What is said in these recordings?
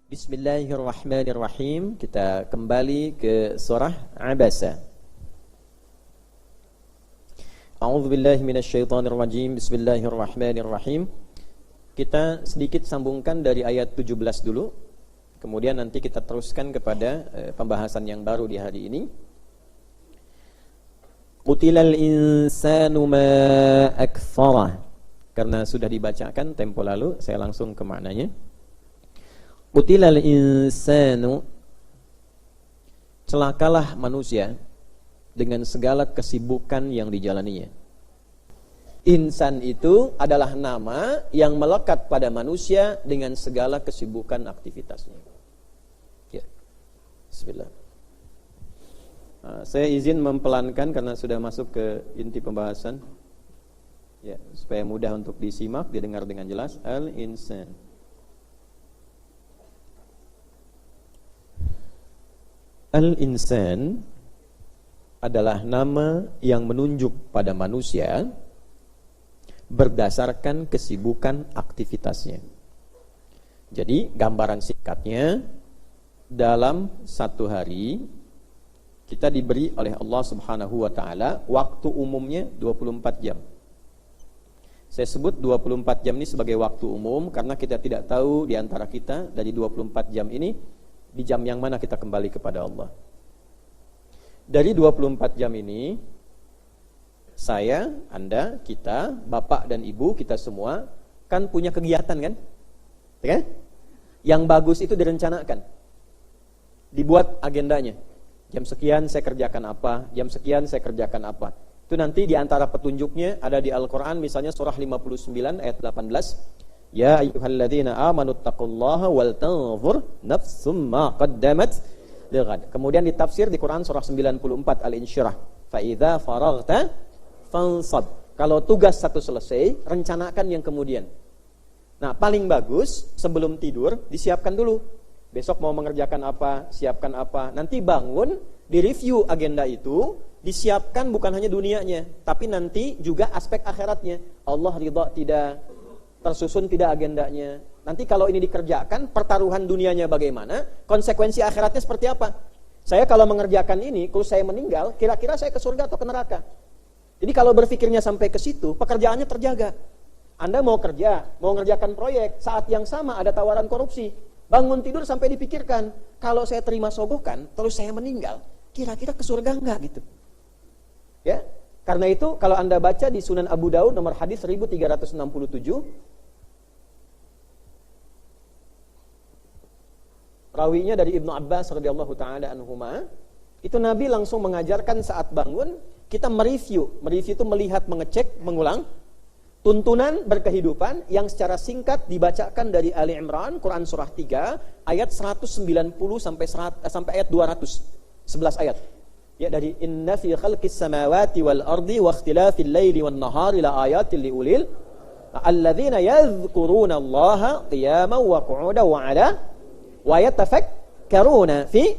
Bismillahirrahmanirrahim. Kita kembali ke surah Abasa. A'udzubillahi minasyaitonirrajim. Bismillahirrahmanirrahim. Kita sedikit sambungkan dari ayat 17 dulu. Kemudian nanti kita teruskan kepada pembahasan yang baru di hari ini. Qutilal insanu ma aktsarah. Karena sudah dibacakan tempo lalu, saya langsung ke maknanya. Qutilal insanu, celakalah manusia dengan segala kesibukan yang dijalaninya. Insan itu adalah nama yang melekat pada manusia dengan segala kesibukan aktivitasnya. Ya. Bismillah. Saya izin mempelankan karena sudah masuk ke inti pembahasan. Ya, supaya mudah untuk disimak, didengar dengan jelas. Al-insan. Al-insan adalah nama yang menunjuk pada manusia berdasarkan kesibukan aktivitasnya. Jadi gambaran singkatnya, dalam satu hari kita diberi oleh Allah Subhanahu wa taala waktu umumnya 24 jam. Saya sebut 24 jam ini sebagai waktu umum karena kita tidak tahu di antara kita dari 24 jam ini di jam yang mana kita kembali kepada Allah. Dari 24 jam ini, saya, Anda, kita, bapak dan ibu, kita semua kan punya kegiatan kan? Ya? Yang bagus itu direncanakan. Dibuat agendanya. Jam sekian saya kerjakan apa, jam sekian saya kerjakan apa. Itu nanti di antara petunjuknya ada di Al-Qur'an, misalnya surah 59 ayat 18. Ya ayyuhalladzina amanu taqullaha wal tanzur nafsum ma qaddamat lighad. Kemudian ditafsir di Quran surah 94 Al-Insyirah. Fa idza faraghta fansab. Kalau tugas satu selesai, rencanakan yang kemudian. Nah, paling bagus sebelum tidur disiapkan dulu. Besok mau mengerjakan apa, siapkan apa. Nanti bangun, direview agenda itu, disiapkan bukan hanya dunianya, tapi nanti juga aspek akhiratnya. Allah ridha tidak, tersusun tidak agendanya. Nanti kalau ini dikerjakan, pertaruhan dunianya bagaimana, konsekuensi akhiratnya seperti apa. Saya kalau mengerjakan ini, kalau saya meninggal, kira-kira saya ke surga atau ke neraka. Jadi kalau berpikirnya sampai ke situ, pekerjaannya terjaga. Anda mau kerja, mau mengerjakan proyek, saat yang sama ada tawaran korupsi. Bangun tidur sampai dipikirkan, kalau saya terima sogokan, terus saya meninggal, kira-kira ke surga enggak gitu. Ya, karena itu kalau Anda baca di Sunan Abu Daud nomor hadis 1367, rawinya dari Ibnu Abbas radhiyallahu taala anhuma, itu Nabi langsung mengajarkan saat bangun kita mereview itu melihat, mengecek, mengulang tuntunan berkehidupan yang secara singkat dibacakan dari Ali Imran Quran surah 3 ayat 190 sampai ayat 200, 11 ayat. Ya, dari inna fi khalqis samawati wal ardi wa ikhtilafil laili wan nahari la ayatin liulil alladzina yadhkuruna Allaha qiyaman wa qu'udan wa 'ala wa yatafakkaruna fi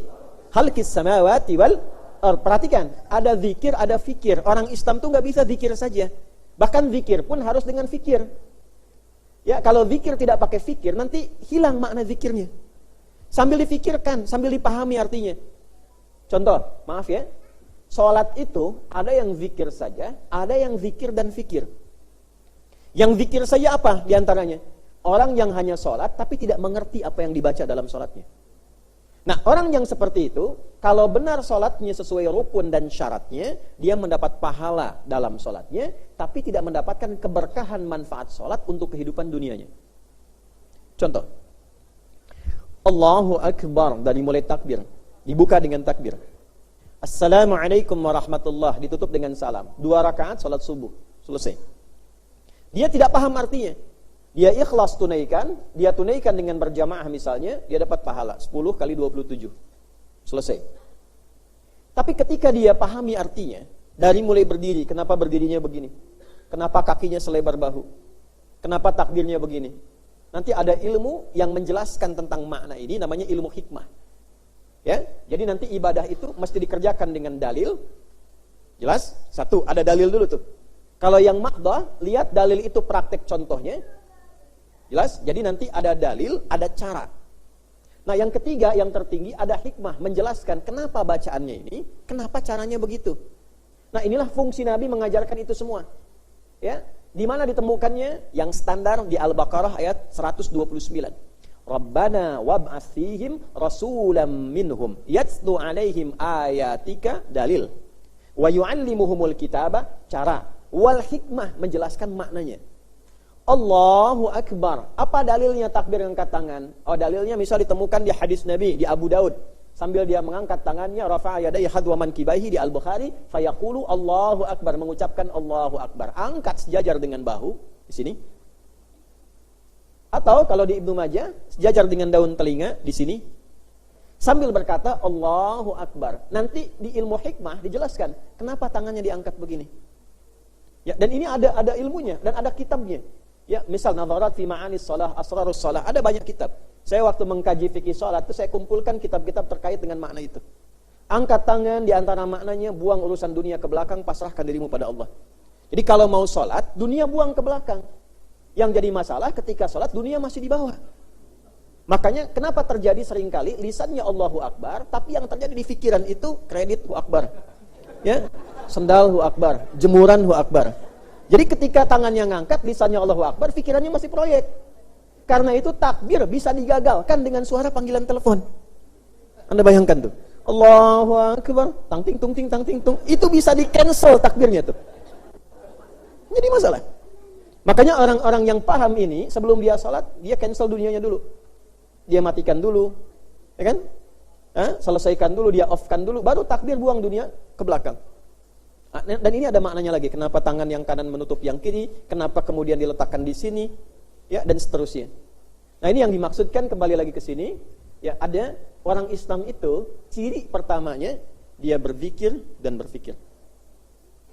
khalqis samawati wal ard. Perhatikan, ada zikir, ada fikir. Orang Islam tuh enggak bisa zikir saja. Bahkan zikir pun harus dengan fikir. Ya, kalau zikir tidak pakai fikir, nanti hilang makna zikirnya. Sambil difikirkan, sambil dipahami artinya. Contoh, maaf ya, sholat itu ada yang zikir saja, ada yang zikir dan fikir. Yang zikir saja apa diantaranya? Orang yang hanya sholat tapi tidak mengerti apa yang dibaca dalam sholatnya. Nah, orang yang seperti itu, kalau benar sholatnya sesuai rukun dan syaratnya, dia mendapat pahala dalam sholatnya, tapi tidak mendapatkan keberkahan manfaat sholat untuk kehidupan dunianya. Contoh, Allahu Akbar, dari mulai takbir, dibuka dengan takbir. Assalamualaikum warahmatullah, ditutup dengan salam. 2 rakaat sholat subuh, selesai. Dia tidak paham artinya. Dia ikhlas tunaikan, dia tunaikan dengan berjamaah misalnya, dia dapat pahala 10 kali 27. Selesai. Tapi ketika dia pahami artinya, dari mulai berdiri, kenapa berdirinya begini? Kenapa kakinya selebar bahu? Kenapa takbirnya begini? Nanti ada ilmu yang menjelaskan tentang makna ini, namanya ilmu hikmah. Ya, jadi nanti ibadah itu mesti dikerjakan dengan dalil. Jelas? Satu, ada dalil dulu tuh. Kalau yang maghdah, lihat dalil itu praktek contohnya. Jelas? Jadi nanti ada dalil, ada cara. Nah yang ketiga, yang tertinggi ada hikmah menjelaskan kenapa bacaannya ini, kenapa caranya begitu. Nah inilah fungsi Nabi mengajarkan itu semua. Ya, di mana ditemukannya? Yang standar di Al-Baqarah ayat 129. Rabbana wab'ats fihim rasulam minhum yatlu 'alaihim ayatika dalil wa yu'allimuhumul kitaba cara wal hikmah menjelaskan maknanya. Allahu Akbar. Apa dalilnya takbir angkat tangan? Oh, dalilnya misal ditemukan di hadis Nabi di Abu Daud. Sambil dia mengangkat tangannya, rafa'a yadayhi hadwa mankibaihi di Al-Bukhari, fayaqulu Allahu Akbar, mengucapkan Allahu Akbar. Angkat sejajar dengan bahu di sini. Atau kalau di Ibnu Majah, sejajar dengan daun telinga di sini. Sambil berkata Allahu Akbar. Nanti di ilmu hikmah dijelaskan kenapa tangannya diangkat begini. Ya, dan ini ada ilmunya dan ada kitabnya. Ya, misal Nadharat fi Ma'anis Shalah, Asrarus Shalah, ada banyak kitab. Saya waktu mengkaji fikih salat itu saya kumpulkan kitab-kitab terkait dengan makna itu. Angkat tangan di antara maknanya buang urusan dunia ke belakang, pasrahkan dirimu pada Allah. Jadi kalau mau salat, dunia buang ke belakang. Yang jadi masalah ketika salat dunia masih di bawah. Makanya kenapa terjadi seringkali lisannya Allahu Akbar, tapi yang terjadi di pikiran itu kredit Hu Akbar. Ya, sendal Hu Akbar, jemuran Hu Akbar. Jadi ketika tangannya ngangkat, lisannya Allahu Akbar, pikirannya masih proyek. Karena itu takbir bisa digagalkan dengan suara panggilan telepon. Anda bayangkan tuh. Allahu Akbar, tang ting tung ting tang ting tung, itu bisa di-cancel takbirnya tuh. Jadi masalah. Makanya orang-orang yang paham ini sebelum dia salat, dia cancel dunianya dulu. Dia matikan dulu. Ya kan? Selesaikan dulu, dia off-kan dulu, baru takbir buang dunia ke belakang. Dan ini ada maknanya lagi, kenapa tangan yang kanan menutup yang kiri, kenapa kemudian diletakkan di sini, ya, dan seterusnya. Nah ini yang dimaksudkan, kembali lagi ke sini, ya, ada orang Islam itu ciri pertamanya dia berzikir dan berfikir,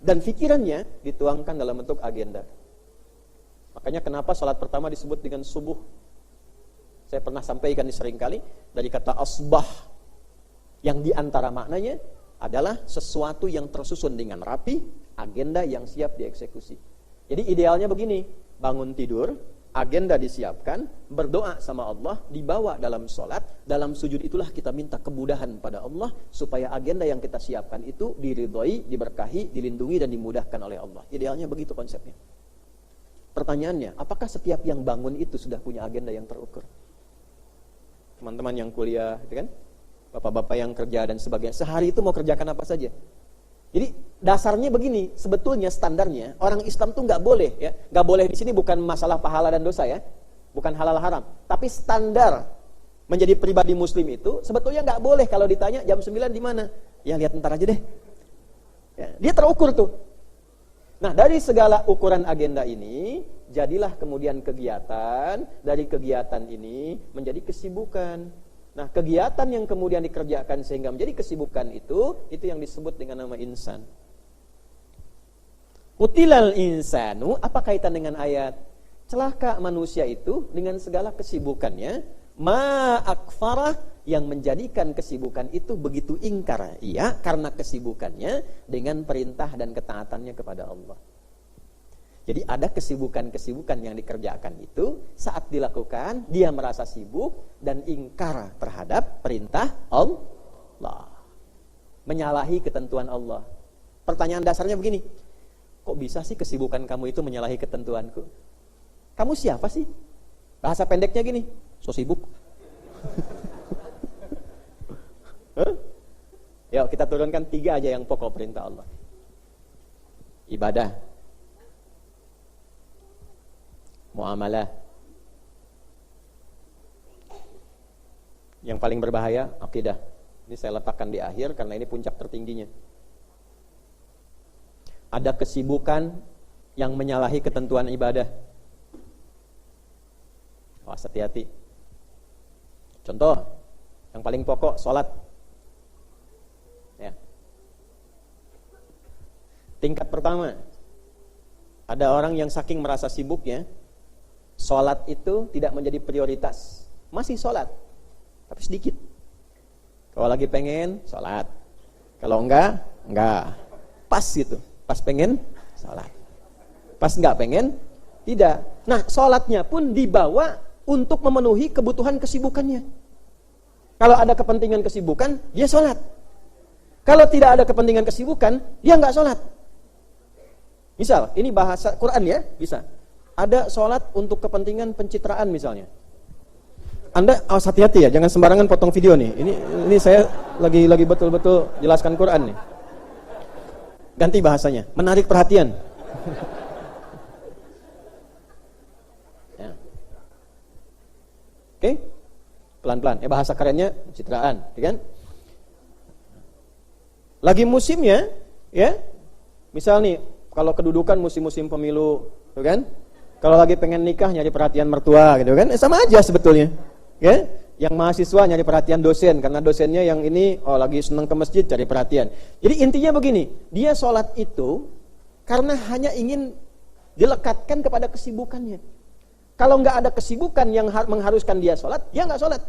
dan fikirannya dituangkan dalam bentuk agenda. Makanya kenapa salat pertama disebut dengan subuh. Saya pernah sampaikan ini seringkali, dari kata asbah, yang diantara maknanya adalah sesuatu yang tersusun dengan rapi, agenda yang siap dieksekusi. Jadi idealnya begini, bangun tidur, agenda disiapkan, berdoa sama Allah, dibawa dalam sholat, dalam sujud itulah kita minta kemudahan pada Allah, supaya agenda yang kita siapkan itu diridhoi, diberkahi, dilindungi, dan dimudahkan oleh Allah. Idealnya begitu konsepnya. Pertanyaannya, apakah setiap yang bangun itu sudah punya agenda yang terukur? Teman-teman yang kuliah, gitu kan? Bapak-bapak yang kerja dan sebagainya, sehari itu mau kerjakan apa saja. Jadi dasarnya begini, sebetulnya standarnya orang Islam tuh nggak boleh, ya, nggak boleh di sini bukan masalah pahala dan dosa, ya, bukan halal haram, tapi standar menjadi pribadi Muslim itu sebetulnya nggak boleh kalau ditanya jam 9 di mana, ya lihat ntar aja deh. Ya, dia terukur tuh. Nah dari segala ukuran agenda ini, jadilah kemudian kegiatan, dari kegiatan ini menjadi kesibukan. Nah, kegiatan yang kemudian dikerjakan sehingga menjadi kesibukan itu yang disebut dengan nama insan. Qutilal insanu, apa kaitan dengan ayat? Celaka manusia itu dengan segala kesibukannya, ma akfarah, yang menjadikan kesibukan itu begitu ingkar. Iya, karena kesibukannya dengan perintah dan ketaatannya kepada Allah. Jadi ada kesibukan-kesibukan yang dikerjakan itu saat dilakukan dia merasa sibuk dan ingkar terhadap perintah Allah, menyalahi ketentuan Allah. Pertanyaan dasarnya begini, kok bisa sih kesibukan kamu itu menyalahi ketentuanku? Kamu siapa sih? Bahasa pendeknya gini, so sibuk. Yuk kita turunkan 3 aja yang pokok perintah Allah. Ibadah, muamalah. Yang paling berbahaya akidah. Ini saya letakkan di akhir karena ini puncak tertingginya. Ada kesibukan yang menyalahi ketentuan ibadah. Awas, hati-hati. Contoh yang paling pokok, sholat. Ya. Tingkat pertama, ada orang yang saking merasa sibuknya, sholat itu tidak menjadi prioritas. Masih sholat, tapi sedikit. Kalau lagi pengen, sholat. Kalau enggak. Pas gitu. Pas pengen, sholat. Pas enggak pengen, tidak. Nah, sholatnya pun dibawa untuk memenuhi kebutuhan kesibukannya. Kalau ada kepentingan kesibukan, dia sholat. Kalau tidak ada kepentingan kesibukan, dia nggak sholat. Misal, ini bahasa Quran ya, bisa. Ada sholat untuk kepentingan pencitraan misalnya. Anda harus hati-hati ya, jangan sembarangan potong video nih. Ini saya lagi betul-betul jelaskan Quran nih. Ganti bahasanya, menarik perhatian. Ya. Oke? Pelan-pelan. Bahasa kerennya pencitraan, ya kan? Lagi musimnya, ya. Misal nih, kalau kedudukan musim-musim pemilu, ya kan? Kalau lagi pengen nikah nyari perhatian mertua gitu kan? Sama aja sebetulnya. Ya? Yang mahasiswa nyari perhatian dosen karena dosennya yang ini lagi senang ke masjid cari perhatian. Jadi intinya begini, dia sholat itu karena hanya ingin dilekatkan kepada kesibukannya. Kalau nggak ada kesibukan yang mengharuskan dia sholat, dia nggak sholat.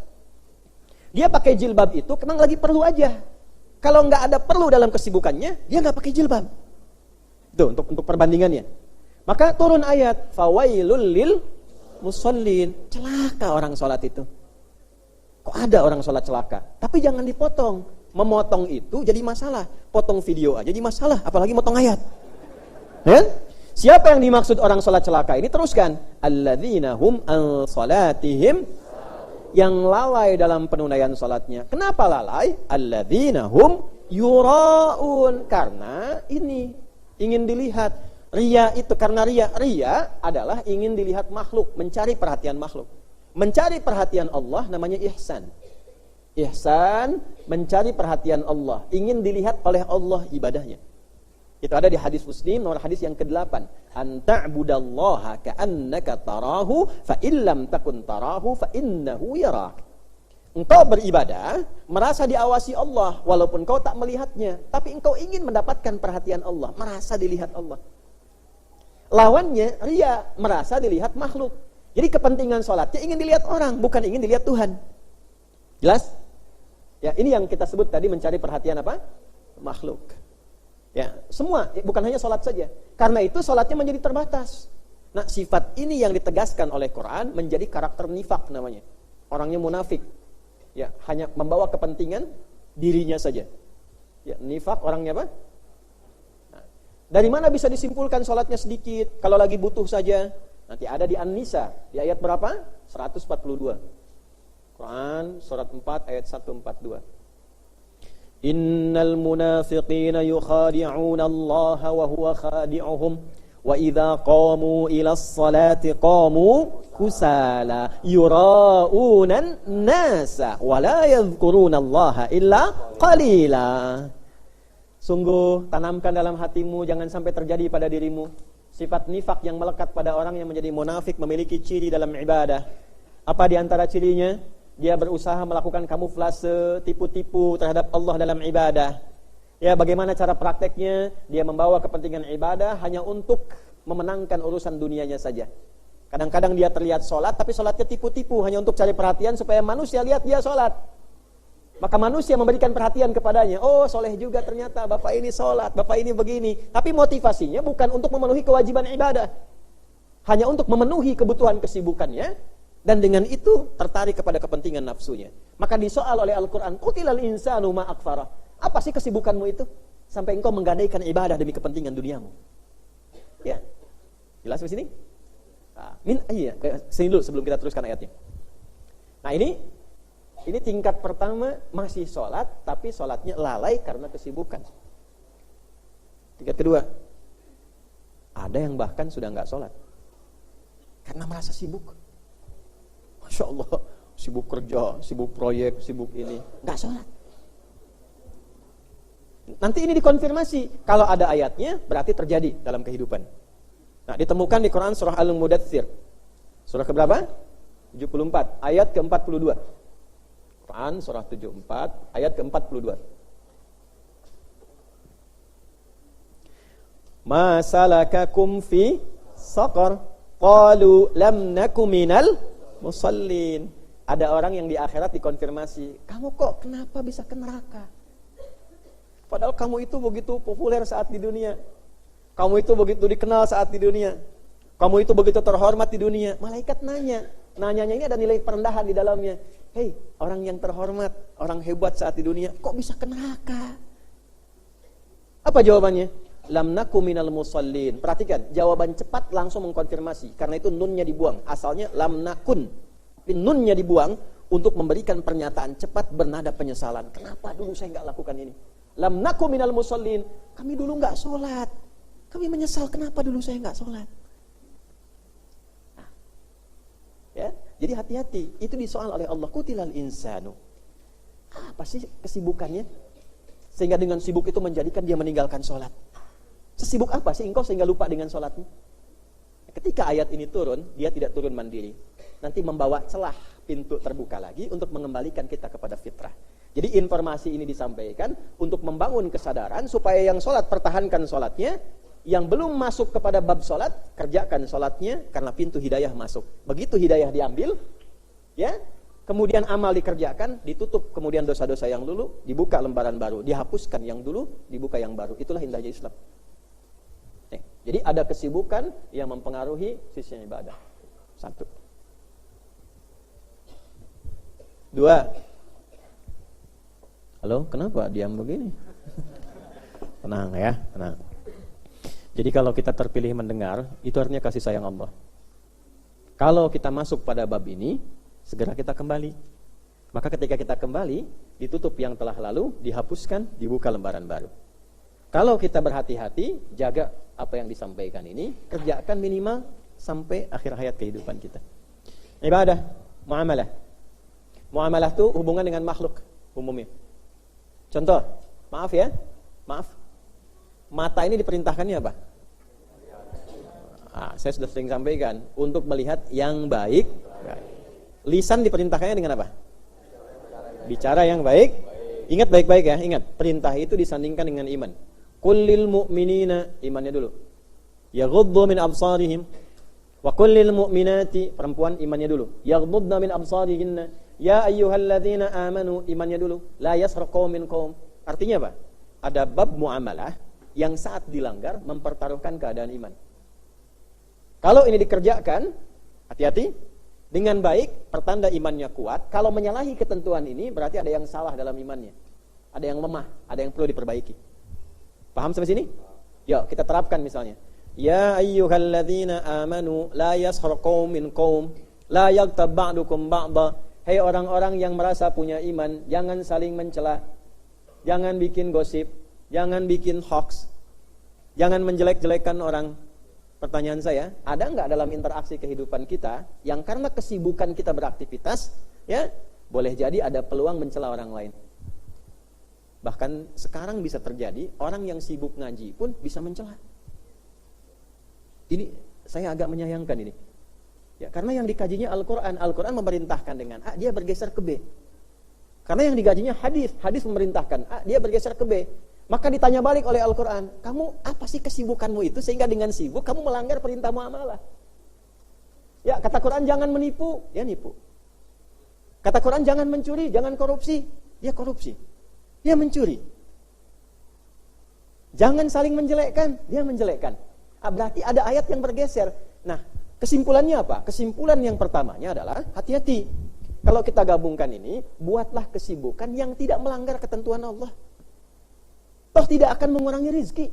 Dia pakai jilbab itu memang lagi perlu aja. Kalau nggak ada perlu dalam kesibukannya, dia nggak pakai jilbab. Itu untuk perbandingannya. Maka turun ayat, fawailul lil musallin. Celaka orang sholat itu. Kok ada orang sholat celaka? Tapi jangan dipotong. Memotong itu jadi masalah. Potong video aja jadi masalah, apalagi motong ayat. Ya? Siapa yang dimaksud orang sholat celaka ini? Teruskan. Alladzina hum an salatihim, yang lalai dalam penunaian sholatnya. Kenapa lalai? Alladzina hum yura'un, karena ini ingin dilihat. Ria itu karena ria adalah ingin dilihat makhluk, mencari perhatian makhluk. Mencari perhatian Allah namanya ihsan. Ihsan mencari perhatian Allah, ingin dilihat oleh Allah ibadahnya. Itu ada di hadis Muslim nomor hadis yang ke-8. Anta'budallaha ka'annaka tarahu fa illam takun tarahu fa innahu yarak. Engkau beribadah merasa diawasi Allah walaupun kau tak melihatnya, tapi engkau ingin mendapatkan perhatian Allah, merasa dilihat Allah. Lawannya riya, merasa dilihat makhluk. Jadi kepentingan sholatnya ingin dilihat orang, bukan ingin dilihat Tuhan. Jelas? Ya, ini yang kita sebut tadi mencari perhatian apa? Makhluk. Ya, semua, bukan hanya sholat saja. Karena itu sholatnya menjadi terbatas. Nah, sifat ini yang ditegaskan oleh Quran menjadi karakter nifak namanya. Orangnya munafik. Ya, hanya membawa kepentingan dirinya saja. Ya, nifak orangnya apa? Nah, dari mana bisa disimpulkan sholatnya sedikit? Kalau lagi butuh saja. Nanti ada di An-Nisa, di ayat berapa? 142. Quran surat 4 ayat 142. Innal munafiqina yukhadi'una Allah wa huwa khadi'uhum wa idza qamu ila as-salati qamu kusala yura'unan nasa wa la yadhkuruna Allah illa qalila. Sungguh tanamkan dalam hatimu, jangan sampai terjadi pada dirimu sifat nifak yang melekat pada orang yang menjadi munafik, memiliki ciri dalam ibadah. Apa di antara cirinya? Dia berusaha melakukan kamuflase, tipu-tipu terhadap Allah dalam ibadah. Ya, bagaimana cara prakteknya? Dia membawa kepentingan ibadah hanya untuk memenangkan urusan dunianya saja. Kadang-kadang dia terlihat sholat, tapi sholatnya tipu-tipu, hanya untuk cari perhatian supaya manusia lihat dia sholat. Maka manusia memberikan perhatian kepadanya. Oh, soleh juga ternyata, bapak ini sholat, bapak ini begini. Tapi motivasinya bukan untuk memenuhi kewajiban ibadah, hanya untuk memenuhi kebutuhan kesibukannya. Dan dengan itu tertarik kepada kepentingan nafsunya. Maka disoal oleh Al-Quran, Qutilal insanu ma akfarah. Apa sih kesibukanmu itu? Sampai engkau menggadaikan ibadah demi kepentingan duniamu. Ya, jelas di sini? Sini dulu sebelum kita teruskan ayatnya. Nah ini tingkat pertama, masih sholat, tapi sholatnya lalai karena kesibukan. Tingkat kedua, ada yang bahkan sudah nggak sholat karena merasa sibuk. Masya Allah, sibuk kerja, sibuk proyek, sibuk ini, nggak sholat. Nanti ini dikonfirmasi. Kalau ada ayatnya, berarti terjadi dalam kehidupan. Nah, ditemukan di Quran surah Al-Mudaththir. Surah keberapa? 74, ayat ke-42. Quran surah 74, ayat ke-42. Ma salakakum fi saqar? Qalu lam naku minal musallin. Ada orang yang di akhirat dikonfirmasi, kamu kok kenapa bisa ke neraka? Padahal kamu itu begitu populer saat di dunia. Kamu itu begitu dikenal saat di dunia. Kamu itu begitu terhormat di dunia. Malaikat nanya, Nanyanya ini ada nilai perendahan di dalamnya. Hei, orang yang terhormat, orang hebat saat di dunia, kok bisa ke neraka? Apa jawabannya? Lam naku minal musallin. Perhatikan, jawaban cepat langsung mengkonfirmasi. Karena itu nunnya dibuang. Asalnya lam nakun. Tapi nunnya dibuang untuk memberikan pernyataan cepat bernada penyesalan. Kenapa dulu saya nggak lakukan ini? Lam naku minal musallin. Kami dulu nggak sholat. Kami menyesal kenapa dulu saya nggak sholat. Nah, ya, jadi hati-hati. Itu disoal oleh Allah. Kutilal insanu. Apa sih kesibukannya? Sehingga dengan sibuk itu menjadikan dia meninggalkan sholat. Sesibuk apa sih engkau sehingga lupa dengan sholatmu? Ketika ayat ini turun, dia tidak turun mandiri. Nanti membawa celah pintu terbuka lagi untuk mengembalikan kita kepada fitrah. Jadi informasi ini disampaikan untuk membangun kesadaran supaya yang sholat pertahankan sholatnya, yang belum masuk kepada bab sholat, kerjakan sholatnya karena pintu hidayah masuk. Begitu hidayah diambil, ya, kemudian amal dikerjakan, ditutup kemudian dosa-dosa yang dulu, dibuka lembaran baru, dihapuskan yang dulu, dibuka yang baru. Itulah indahnya Islam. Jadi ada kesibukan yang mempengaruhi sisi ibadah. 1. 2. Halo, kenapa diam begini? Tenang ya, tenang. Jadi kalau kita terpilih mendengar, itu artinya kasih sayang Allah. Kalau kita masuk pada bab ini, segera kita kembali. Maka ketika kita kembali, ditutup yang telah lalu, dihapuskan, dibuka lembaran baru. Kalau kita berhati-hati, jaga apa yang disampaikan ini, kerjakan minimal sampai akhir hayat kehidupan kita. Ibadah, muamalah. Muamalah itu hubungan dengan makhluk umumnya. Contoh, maaf ya, maaf. Mata ini diperintahkannya apa? Saya sudah sering sampaikan, untuk melihat yang baik. Lisan diperintahkannya dengan apa? Bicara yang baik. Ingat baik-baik ya, ingat. Perintah itu disandingkan dengan iman. Kullil mu'minina, imannya dulu. Yaghuddu min absarihim. Wa kullil mu'minati, perempuan imannya dulu. Yaghuddna min absarihinna. Ya ayyuhalladzina amanu, imannya dulu. La yasraq qaumin qaum. Artinya apa? Ada bab muamalah yang saat dilanggar mempertaruhkan keadaan iman. Kalau ini dikerjakan, hati-hati, dengan baik, pertanda imannya kuat. Kalau menyalahi ketentuan ini, berarti ada yang salah dalam imannya. Ada yang lemah, ada yang perlu diperbaiki. Paham sampai sini? Yuk, kita terapkan misalnya. Ya ayyuhalladzina amanu, la yaskhar qaumin qaum, la yaghtab ba'dukum ba'dha. Hei orang-orang yang merasa punya iman, jangan saling mencela. Jangan bikin gosip, jangan bikin hoax. Jangan menjelek-jelekkan orang. Pertanyaan saya, ada enggak dalam interaksi kehidupan kita yang karena kesibukan kita beraktivitas, ya, boleh jadi ada peluang mencela orang lain. Bahkan sekarang bisa terjadi orang yang sibuk ngaji pun bisa mencela. Ini saya agak menyayangkan ini. Ya, karena yang dikajinya Al-Qur'an, Al-Qur'an memerintahkan dengan A, dia bergeser ke B. Karena yang dikajinya hadis, hadis memerintahkan A, dia bergeser ke B. Maka ditanya balik oleh Al-Quran, kamu apa sih kesibukanmu itu sehingga dengan sibuk kamu melanggar perintah muamalah? Ya, kata Quran jangan menipu, dia nipu. Kata Quran jangan mencuri, jangan korupsi, dia korupsi. Dia mencuri. Jangan saling menjelekkan, dia menjelekkan. Berarti ada ayat yang bergeser. Nah, kesimpulannya apa? Kesimpulan yang pertamanya adalah hati-hati. Kalau kita gabungkan ini, buatlah kesibukan yang tidak melanggar ketentuan Allah. Toh tidak akan mengurangi rizki.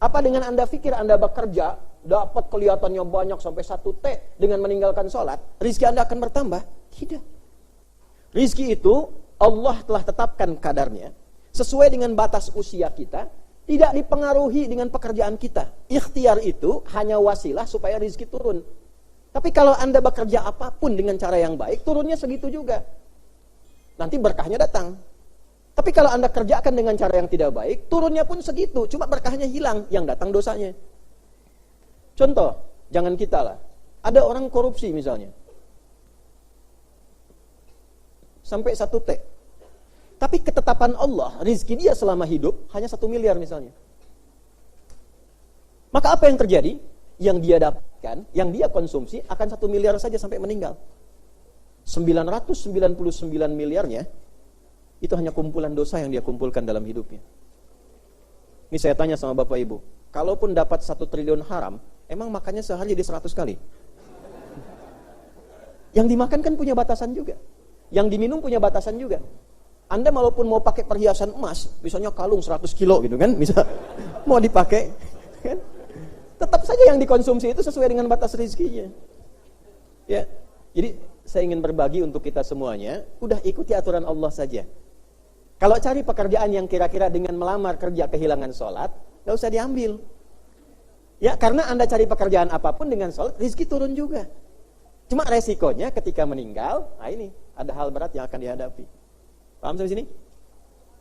Apa dengan Anda pikir Anda bekerja, dapat kelihatannya banyak sampai 1 T dengan meninggalkan sholat, rizki Anda akan bertambah? Tidak. Rizki itu Allah telah tetapkan kadarnya sesuai dengan batas usia kita, tidak dipengaruhi dengan pekerjaan kita. Ikhtiar itu hanya wasilah supaya rizki turun. Tapi kalau Anda bekerja apapun dengan cara yang baik, turunnya segitu juga. Nanti berkahnya datang. Tapi kalau Anda kerjakan dengan cara yang tidak baik, turunnya pun segitu, cuma berkahnya hilang, yang datang dosanya. Contoh, jangan kita lah. Ada orang korupsi misalnya. Sampai 1 T. Tapi ketetapan Allah, rizki dia selama hidup hanya 1 miliar misalnya. Maka apa yang terjadi? Yang dia dapatkan, yang dia konsumsi akan 1 miliar saja sampai meninggal. 999 miliarnya itu hanya kumpulan dosa yang dia kumpulkan dalam hidupnya. Ini saya tanya sama Bapak Ibu, kalaupun dapat 1 triliun haram, emang makannya sehari jadi 100 kali? Yang dimakan kan punya batasan juga. Yang diminum punya batasan juga. Anda walaupun mau pakai perhiasan emas, misalnya kalung 100 kilo gitu kan, bisa mau dipakai, kan? Tetap saja yang dikonsumsi itu sesuai dengan batas rezekinya. Ya, jadi saya ingin berbagi untuk kita semuanya, udah ikuti aturan Allah saja. Kalau cari pekerjaan yang kira-kira dengan melamar kerja kehilangan sholat, gak usah diambil. Ya, karena Anda cari pekerjaan apapun dengan sholat, rezeki turun juga. Cuma resikonya ketika meninggal, nah ini ada hal berat yang akan dihadapi. Paham sampai sini?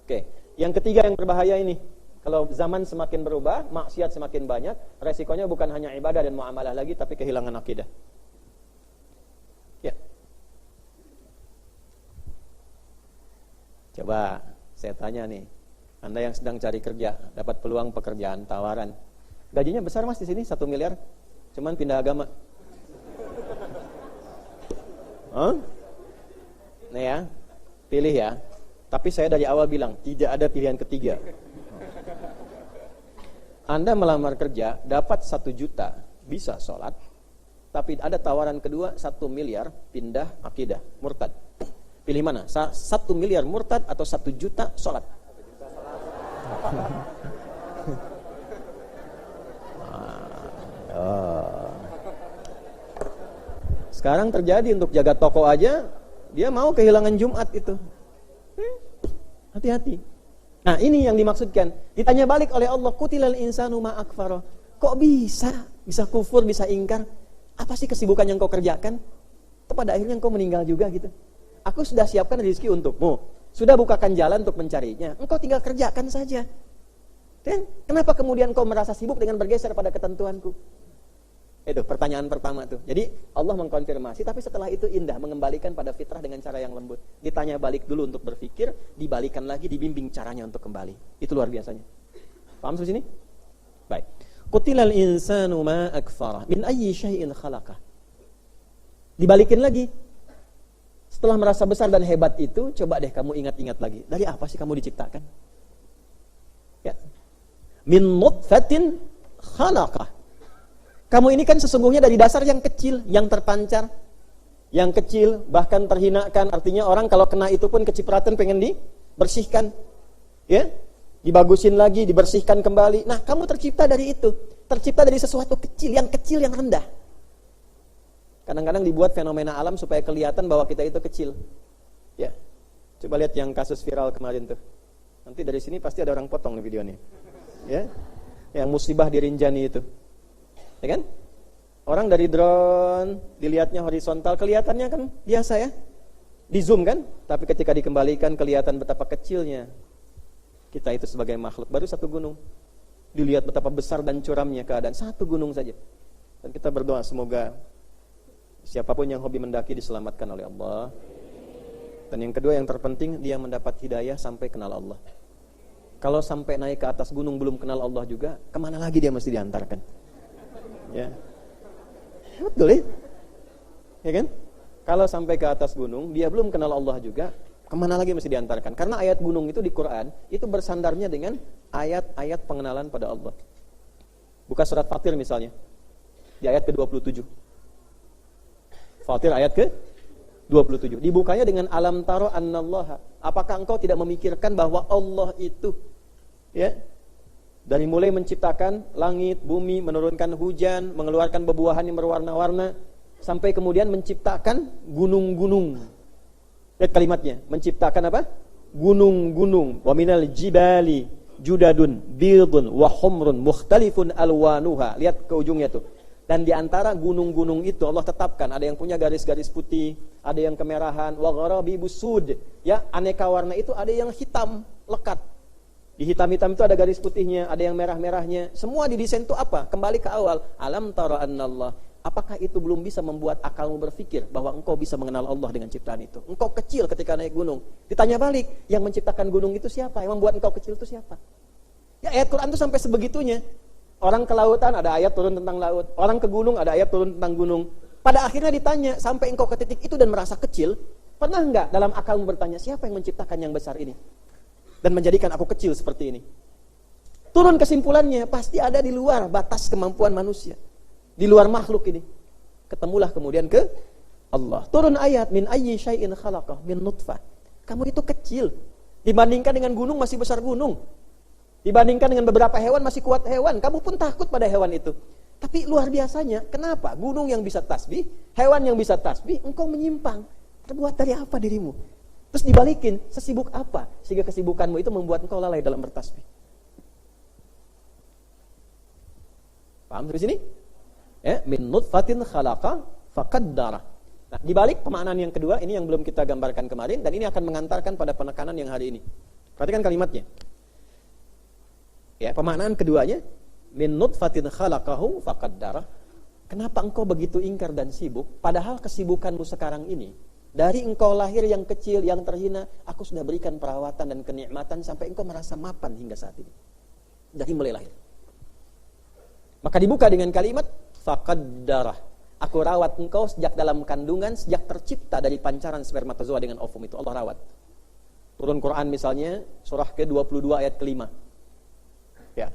Oke. Yang ketiga yang berbahaya ini, kalau zaman semakin berubah, maksiat semakin banyak, resikonya bukan hanya ibadah dan muamalah lagi, tapi kehilangan akidah. Ya. Coba saya tanya nih, Anda yang sedang cari kerja, dapat peluang pekerjaan tawaran, gajinya besar Mas di sini 1 miliar, cuman pindah agama. Nih ya, pilih ya. Tapi saya dari awal bilang, tidak ada pilihan ketiga. Anda melamar kerja, dapat 1 juta, bisa sholat. Tapi ada tawaran kedua, 1 miliar, pindah akidah, murtad. Pilih mana? 1 miliar murtad atau 1 juta sholat? Sekarang terjadi untuk jaga toko aja, dia mau kehilangan Jumat itu. Hati-hati. Nah, ini yang dimaksudkan. Ditanya balik oleh Allah, "Qutilal insanu ma akfara." Kok bisa kufur, bisa ingkar? Apa sih kesibukan yang kau kerjakan? Pada akhirnya kau meninggal juga gitu. Aku sudah siapkan rezeki untukmu, sudah bukakan jalan untuk mencarinya. Engkau tinggal kerjakan saja. Dan kenapa kemudian kau merasa sibuk dengan bergeser pada ketentuanku? Itu pertanyaan pertama tuh. Jadi Allah mengkonfirmasi, tapi setelah itu indah, mengembalikan pada fitrah dengan cara yang lembut. Ditanya balik dulu untuk berpikir, dibalikan lagi, dibimbing caranya untuk kembali. Itu luar biasanya. Paham sampai sini? Baik. Qutilal insanu ma akfara min ayyi syai'in khalaqah. Dibalikin lagi. Setelah merasa besar dan hebat itu, coba deh kamu ingat-ingat lagi. Dari apa sih kamu diciptakan? Ya. Min nutfatin khalaqah. Kamu ini kan sesungguhnya dari dasar yang kecil, yang terpancar, yang kecil, bahkan terhinakan. Artinya orang kalau kena itu pun kecipratan pengen dibersihkan, ya, dibagusin lagi, dibersihkan kembali. Nah, kamu tercipta dari itu, tercipta dari sesuatu kecil, yang rendah. Kadang-kadang dibuat fenomena alam supaya kelihatan bahwa kita itu kecil. Ya, coba lihat yang kasus viral kemarin tuh. Nanti dari sini pasti ada orang potong nih videonya, ya, yang musibah di Rinjani itu. Ya kan? Orang dari drone dilihatnya horizontal, kelihatannya kan biasa ya, di zoom kan, tapi ketika dikembalikan kelihatan betapa kecilnya kita itu sebagai makhluk. Baru 1 gunung, dilihat betapa besar dan curamnya keadaan, 1 gunung saja. Dan kita berdoa semoga siapapun yang hobi mendaki diselamatkan oleh Allah. Dan yang kedua yang terpenting, dia mendapat hidayah sampai kenal Allah. Kalau sampai naik ke atas gunung belum kenal Allah juga, kemana lagi dia mesti diantarkan? Ya, betul ya? Ya kan? Kalau sampai ke atas gunung dia belum kenal Allah juga, kemana lagi mesti diantarkan? Karena ayat gunung itu di Quran itu bersandarnya dengan ayat-ayat pengenalan pada Allah. Buka surat Fatir misalnya, di ayat ke-27. Fatir ayat ke-27. Dibukanya dengan alam taro annallaha. Apakah engkau tidak memikirkan bahwa Allah itu, ya, dari mulai menciptakan langit, bumi, menurunkan hujan, mengeluarkan bebuahan yang berwarna-warna, sampai kemudian menciptakan gunung-gunung. Lihat kalimatnya, menciptakan apa? Gunung-gunung. Wa minal jibali judadun bidun wa humrun mukhtalifun alwanuha. Lihat ke ujungnya tuh. Dan di antara gunung-gunung itu Allah tetapkan, ada yang punya garis-garis putih, ada yang kemerahan, wa gharabibu sud. Ya, aneka warna itu ada yang hitam, lekat. Di hitam-hitam itu ada garis putihnya, ada yang merah-merahnya. Semua didesain itu apa? Kembali ke awal. Alam tara annallah. Apakah itu belum bisa membuat akalmu berpikir bahwa engkau bisa mengenal Allah dengan ciptaan itu? Engkau kecil ketika naik gunung. Ditanya balik, yang menciptakan gunung itu siapa? Yang membuat engkau kecil itu siapa? Ya, ayat Quran itu sampai sebegitunya. Orang ke lautan ada ayat turun tentang laut. Orang ke gunung ada ayat turun tentang gunung. Pada akhirnya ditanya, sampai engkau ke titik itu dan merasa kecil, pernah enggak dalam akalmu bertanya, siapa yang menciptakan yang besar ini? Dan menjadikan aku kecil seperti ini. Turun kesimpulannya, pasti ada di luar batas kemampuan manusia, di luar makhluk ini. Ketemulah kemudian ke Allah. Turun ayat, min ayyi syai'in khalaqah, min nutfah. Kamu itu kecil. Dibandingkan dengan gunung masih besar gunung. Dibandingkan dengan beberapa hewan masih kuat hewan. Kamu pun takut pada hewan itu. Tapi luar biasanya, kenapa? Gunung yang bisa tasbih, hewan yang bisa tasbih, engkau menyimpang. Terbuat dari apa dirimu? Terus dibalikin, sesibuk apa? Sehingga kesibukanmu itu membuat engkau lalai dalam bertasbih. Paham sampai sini? Min nutfatin khalaqa faqaddara. Nah, dibalik pemaknaan yang kedua, ini yang belum kita gambarkan kemarin, dan ini akan mengantarkan pada penekanan yang hari ini. Perhatikan kalimatnya. Ya, pemaknaan keduanya, min nutfatin khalaqahu faqaddara. Kenapa engkau begitu ingkar dan sibuk? Padahal kesibukanmu sekarang ini, dari engkau lahir yang kecil, yang terhina, aku sudah berikan perawatan dan kenikmatan sampai engkau merasa mapan hingga saat ini. Dari mulai lahir. Maka dibuka dengan kalimat faqaddara. Aku rawat engkau sejak dalam kandungan, sejak tercipta dari pancaran spermatozoa dengan ovum itu Allah rawat. Turun Quran misalnya surah ke-22 ayat ke-5. Ya.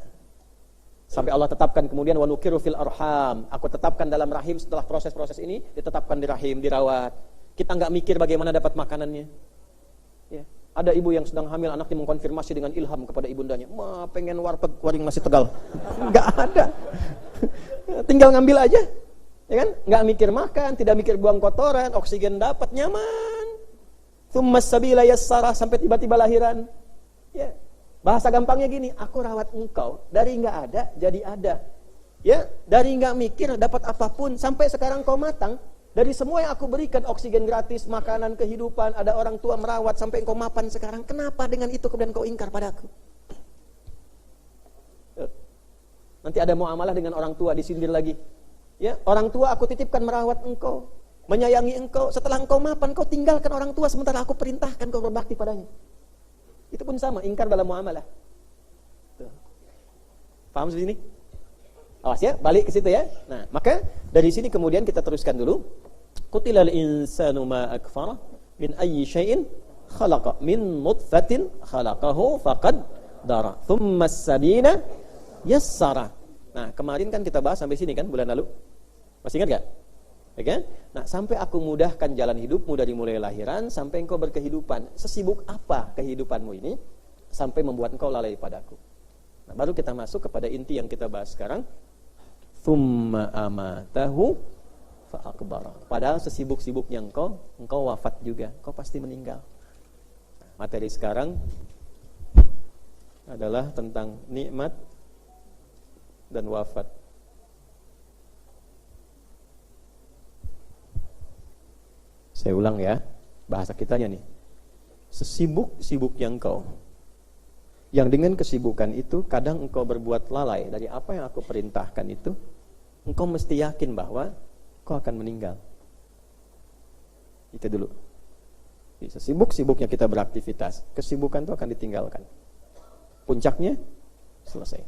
Sampai Allah tetapkan kemudian wa nukiru fil arham. Aku tetapkan dalam rahim, setelah proses-proses ini ditetapkan di rahim, dirawat. Kita enggak mikir bagaimana dapat makanannya. Ya. Ada ibu yang sedang hamil, anaknya mengkonfirmasi dengan ilham kepada ibundanya, "Ma, pengen warteg waring nasi Tegal." Enggak ada. Tinggal ngambil aja. Ya kan? Enggak mikir makan, tidak mikir buang kotoran, oksigen dapat, nyaman. Tsummas sabila yassara, sampai tiba-tiba lahiran. Ya. Bahasa gampangnya gini, aku rawat engkau dari enggak ada jadi ada. Ya, dari enggak mikir dapat apapun sampai sekarang kau matang. Dari semua yang aku berikan, oksigen gratis, makanan, kehidupan, ada orang tua merawat sampai engkau mapan sekarang. Kenapa dengan itu kemudian kau ingkar padaku? Nanti ada muamalah dengan orang tua, disindir lagi. Ya, orang tua aku titipkan merawat engkau, menyayangi engkau. Setelah engkau mapan, kau tinggalkan orang tua sementara aku perintahkan kau berbakti padanya. Itu pun sama, ingkar dalam muamalah. Tuh. Paham sini? Awas ya, balik ke situ ya. Nah, maka dari sini kemudian kita teruskan dulu. Qutilal insanu ma akfara min ayyi syai'in khalaqa min nutfatin khalaqahu faqaddara thumma as-sabila yassara. Nah, kemarin kan kita bahas sampai sini kan bulan lalu. Masih ingat gak? Ya, nah, sampai aku mudahkan jalan hidupmu dari mulai lahiran sampai engkau berkehidupan. Sesibuk apa kehidupanmu ini sampai membuat engkau lalai padaku? Nah, baru kita masuk kepada inti yang kita bahas sekarang. Tsumma amatahu fa akbara. Padahal sesibuk-sibuknya engkau wafat juga. Engkau pasti meninggal. Nah, materi sekarang adalah tentang nikmat dan wafat. Saya ulang ya, bahasa kitanya nih. Sesibuk-sibuknya engkau, yang dengan kesibukan itu kadang engkau berbuat lalai dari apa yang aku perintahkan itu, engkau mesti yakin bahwa engkau akan meninggal. Itu dulu. Jadi, sesibuk-sibuknya kita beraktivitas, kesibukan itu akan ditinggalkan. Puncaknya selesai.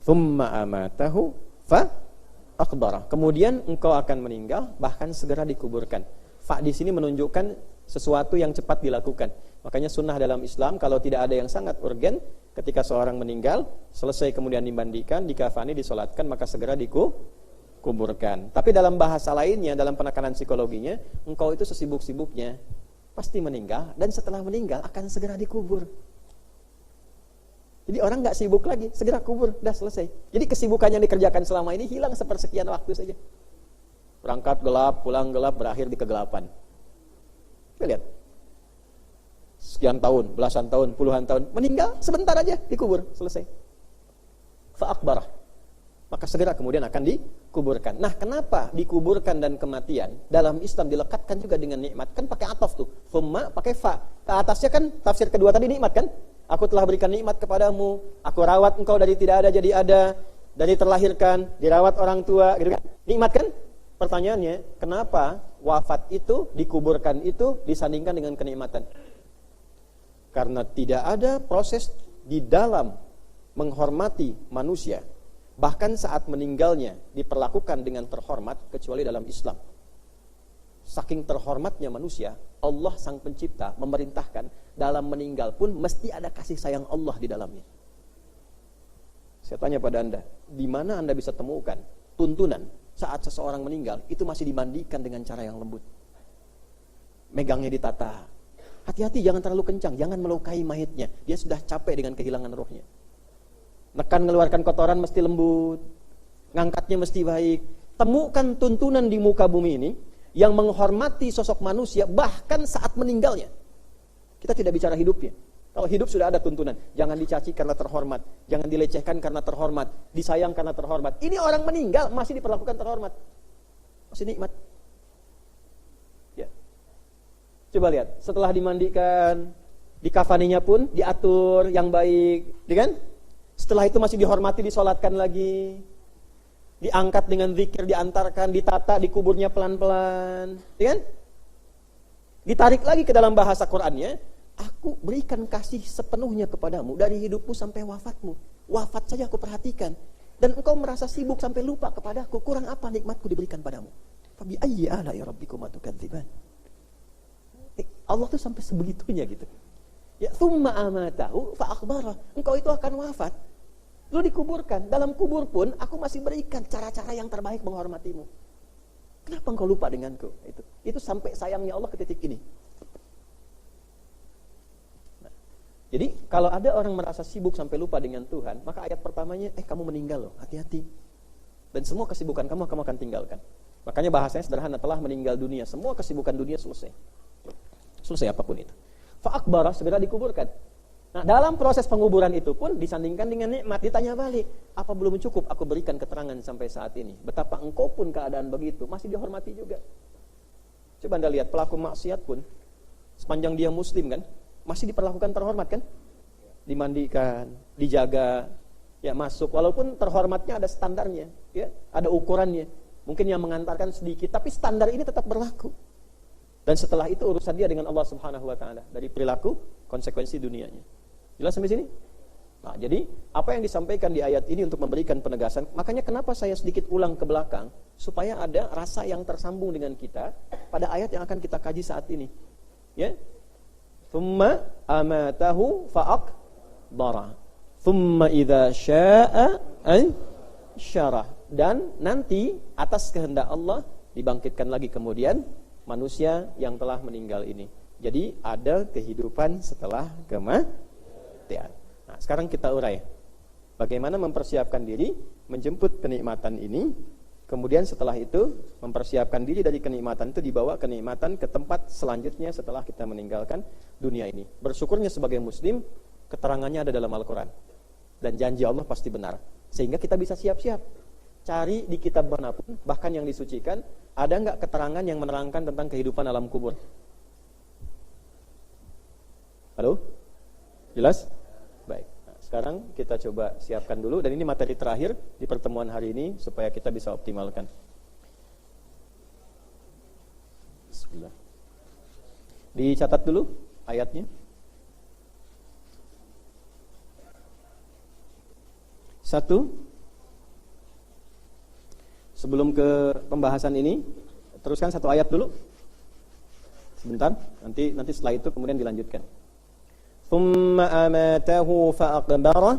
Tsumma amatahu fa aqbara. Kemudian engkau akan meninggal, bahkan segera dikuburkan. Fa di sini menunjukkan sesuatu yang cepat dilakukan. Makanya sunnah dalam Islam kalau tidak ada yang sangat urgen, ketika seorang meninggal, selesai kemudian dimandikan, dikafani, disolatkan, maka segera dikuburkan. Tapi dalam bahasa lainnya, dalam penekanan psikologinya, engkau itu sesibuk-sibuknya pasti meninggal, dan setelah meninggal akan segera dikubur. Jadi orang nggak sibuk lagi, segera kubur, dah selesai. Jadi kesibukan yang dikerjakan selama ini hilang sepersekian waktu saja. Berangkat gelap, pulang gelap, berakhir di kegelapan. Kita lihat. Sekian tahun, belasan tahun, puluhan tahun, meninggal sebentar aja dikubur, selesai. Fa-akbarah. Maka segera kemudian akan dikuburkan. Nah, kenapa dikuburkan dan kematian dalam Islam dilekatkan juga dengan nikmat? Kan pakai ataf tuh. Thumma pakai fa. Ke atasnya kan tafsir kedua tadi nikmat kan? Aku telah berikan nikmat kepadamu, aku rawat engkau dari tidak ada jadi ada, dari terlahirkan, dirawat orang tua, gitu kan? Nikmat kan? Pertanyaannya, kenapa wafat itu, dikuburkan itu disandingkan dengan kenikmatan? Karena tidak ada proses di dalam menghormati manusia, bahkan saat meninggalnya diperlakukan dengan terhormat kecuali dalam Islam. Saking terhormatnya manusia, Allah sang pencipta memerintahkan dalam meninggal pun mesti ada kasih sayang Allah di dalamnya. Saya tanya pada Anda, di mana Anda bisa temukan tuntunan saat seseorang meninggal itu masih dimandikan dengan cara yang lembut? megangnya ditata. Hati-hati, jangan terlalu kencang, jangan melukai mayitnya. Dia sudah capek dengan kehilangan rohnya. Nekan mengeluarkan kotoran mesti lembut, ngangkatnya mesti baik. Temukan tuntunan di muka bumi ini yang menghormati sosok manusia bahkan saat meninggalnya. Kita tidak bicara hidupnya. Kalau hidup sudah ada tuntunan, jangan dicaci karena terhormat, jangan dilecehkan karena terhormat, disayang karena terhormat. Ini orang meninggal masih diperlakukan terhormat, masih nikmat. Ya. Coba lihat, setelah dimandikan, dikafaninya pun diatur yang baik, ya kan? Setelah itu masih dihormati, disolatkan lagi, diangkat dengan zikir, diantarkan, ditata, dikuburnya pelan-pelan, ya kan? Ditarik lagi ke dalam bahasa Qur'annya, aku berikan kasih sepenuhnya kepadamu dari hidupmu sampai wafatmu. Wafat saja aku perhatikan. Dan engkau merasa sibuk sampai lupa kepadaku. Kurang apa nikmatku diberikan padamu? Fabi ayyi ala'i rabbikuma tukadziban. Allah tuh sampai sebegitunya gitu. Ya, tsumma amatahu fa akhbara. Engkau itu akan wafat. Lu dikuburkan. Dalam kubur pun aku masih berikan cara-cara yang terbaik menghormatimu. Kenapa engkau lupa denganku? Itu sampai sayangnya Allah ke titik ini. Jadi kalau ada orang merasa sibuk sampai lupa dengan Tuhan, maka ayat pertamanya, kamu meninggal loh, hati-hati. Dan semua kesibukan kamu akan tinggalkan. Makanya bahasanya sederhana, telah meninggal dunia, semua kesibukan dunia selesai. Selesai apapun itu. Fa'akbarah, segera dikuburkan. Nah, dalam proses penguburan itu pun disandingkan dengan nikmat, ditanya balik, apa belum cukup aku berikan keterangan sampai saat ini? Betapa engkau pun keadaan begitu, masih dihormati juga. Coba Anda lihat, pelaku maksiat pun, sepanjang dia muslim kan, masih diperlakukan terhormat kan? Dimandikan, dijaga, ya masuk. Walaupun terhormatnya ada standarnya, ya, ada ukurannya. Mungkin yang mengantarkan sedikit, tapi standar ini tetap berlaku. Dan setelah itu urusan dia dengan Allah Subhanahu wa taala dari perilaku, konsekuensi dunianya. Jelas sampai sini? Nah, jadi apa yang disampaikan di ayat ini untuk memberikan penegasan, makanya kenapa saya sedikit ulang ke belakang supaya ada rasa yang tersambung dengan kita pada ayat yang akan kita kaji saat ini. Ya. Thumma amatahu fa'aqbara. Thumma idza syaa'a ansyarah. Dan nanti atas kehendak Allah dibangkitkan lagi kemudian manusia yang telah meninggal ini. Jadi ada kehidupan setelah kematian. Nah, sekarang kita urai bagaimana mempersiapkan diri menjemput kenikmatan ini. Kemudian setelah itu mempersiapkan diri dari kenikmatan itu dibawa kenikmatan ke tempat selanjutnya setelah kita meninggalkan dunia ini. Bersyukurnya sebagai muslim, keterangannya ada dalam Al-Quran. Dan janji Allah pasti benar. Sehingga kita bisa siap-siap. Cari di kitab manapun, bahkan yang disucikan, ada enggak keterangan yang menerangkan tentang kehidupan alam kubur? Halo? Jelas? Baik. Sekarang kita coba siapkan dulu, dan ini materi terakhir di pertemuan hari ini supaya kita bisa optimalkan. Bismillah. Dicatat dulu ayatnya. Satu. Sebelum ke pembahasan ini, teruskan satu ayat dulu. Sebentar, nanti setelah itu kemudian dilanjutkan. ثم أماته فأقبره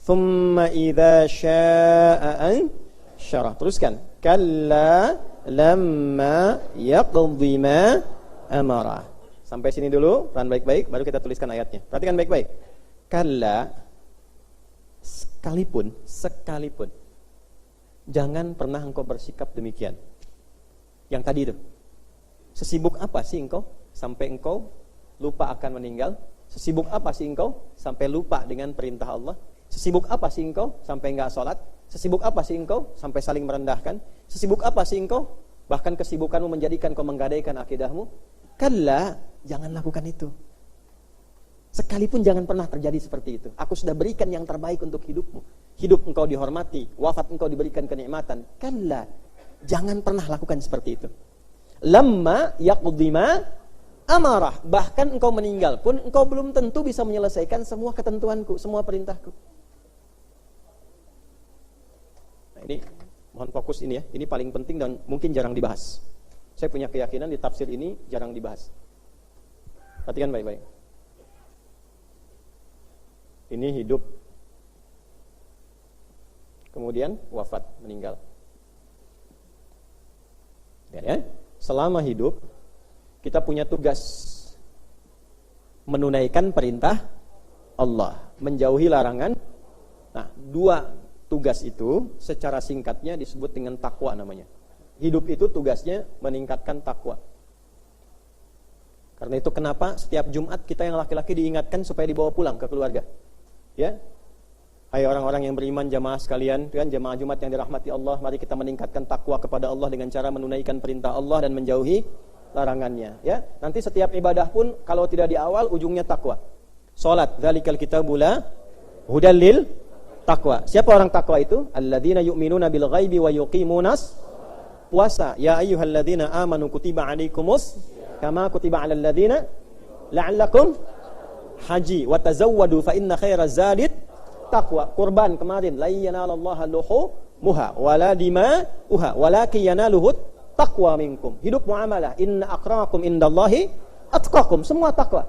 ثم إذا شاء أنشره. Teruskan. كلا لما يقض ما أمره. Sampai sini dulu, pelan baik-baik, baru kita tuliskan ayatnya. Perhatikan baik-baik. Kalla, sekalipun, jangan pernah engkau bersikap demikian. Yang tadi itu. Sesibuk apa sih engkau sampai engkau lupa akan meninggal? Sesibuk apa sih engkau sampai lupa dengan perintah Allah? Sesibuk apa sih engkau sampai enggak sholat? Sesibuk apa sih engkau sampai saling merendahkan? Sesibuk apa sih engkau bahkan kesibukanmu menjadikan kau menggadaikan akidahmu? Kalla, jangan lakukan itu. Sekalipun jangan pernah terjadi seperti itu. Aku sudah berikan yang terbaik untuk hidupmu. Hidup engkau dihormati, wafat engkau diberikan kenikmatan. Kalla, jangan pernah lakukan seperti itu. Lamma yaqdima amarah, bahkan engkau meninggal pun engkau belum tentu bisa menyelesaikan semua ketentuanku, semua perintahku. Nah, ini mohon fokus ini ya. Ini paling penting dan mungkin jarang dibahas. Saya punya keyakinan di tafsir ini jarang dibahas. Perhatikan baik-baik. Ini hidup, kemudian wafat, meninggal. Ya. Selama hidup kita punya tugas menunaikan perintah Allah, menjauhi larangan. Nah, dua tugas itu secara singkatnya disebut dengan takwa namanya. Hidup itu tugasnya meningkatkan takwa. Karena itu kenapa setiap Jumat kita yang laki-laki diingatkan supaya dibawa pulang ke keluarga. Ya. Hai orang-orang yang beriman, jamaah sekalian, kan jamaah Jumat yang dirahmati Allah, mari kita meningkatkan takwa kepada Allah dengan cara menunaikan perintah Allah dan menjauhi larangannya, ya. Nanti setiap ibadah pun kalau tidak di awal ujungnya takwa. Salat, dzalikal kitabul la hudal lil taqwa. Siapa orang takwa itu? Alladzina yu'minuna bil ghaibi wa yuqimunas puasa. Ya ayyuhalladzina amanu kutiba alaikumus kama kutiba alal ladzina la'allakum haji wa tazawwadu fa inna khairaz zadit taqwa. Kurban kemarin, la yanalallaha luhumuha wala dima'uha walakin yanaluhu taqwa minkum. Hidup muamalah, inna akramakum indallahi atqakum, semua takwa.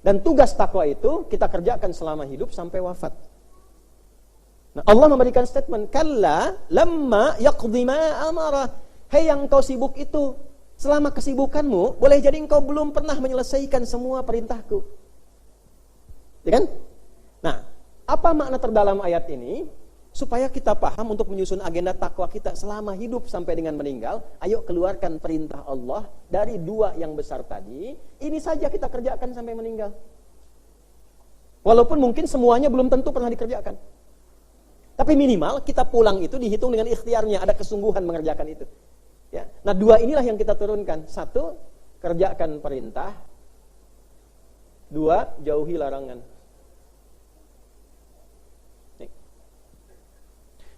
Dan tugas takwa itu kita kerjakan selama hidup sampai wafat. Nah, Allah memberikan statement, kalla lamma yaqdi ma amara. Hei yang kau sibuk itu, selama kesibukanmu boleh jadi engkau belum pernah menyelesaikan semua perintahku. Ya kan? Nah, apa makna terdalam ayat ini? Supaya kita paham untuk menyusun agenda takwa kita selama hidup sampai dengan meninggal. Ayo keluarkan perintah Allah dari dua yang besar tadi. Ini saja kita kerjakan sampai meninggal. Walaupun mungkin semuanya belum tentu pernah dikerjakan. Tapi minimal kita pulang itu dihitung dengan ikhtiarnya. Ada kesungguhan mengerjakan itu. Ya. Nah, dua inilah yang kita turunkan. Satu, kerjakan perintah. Dua, jauhi larangan.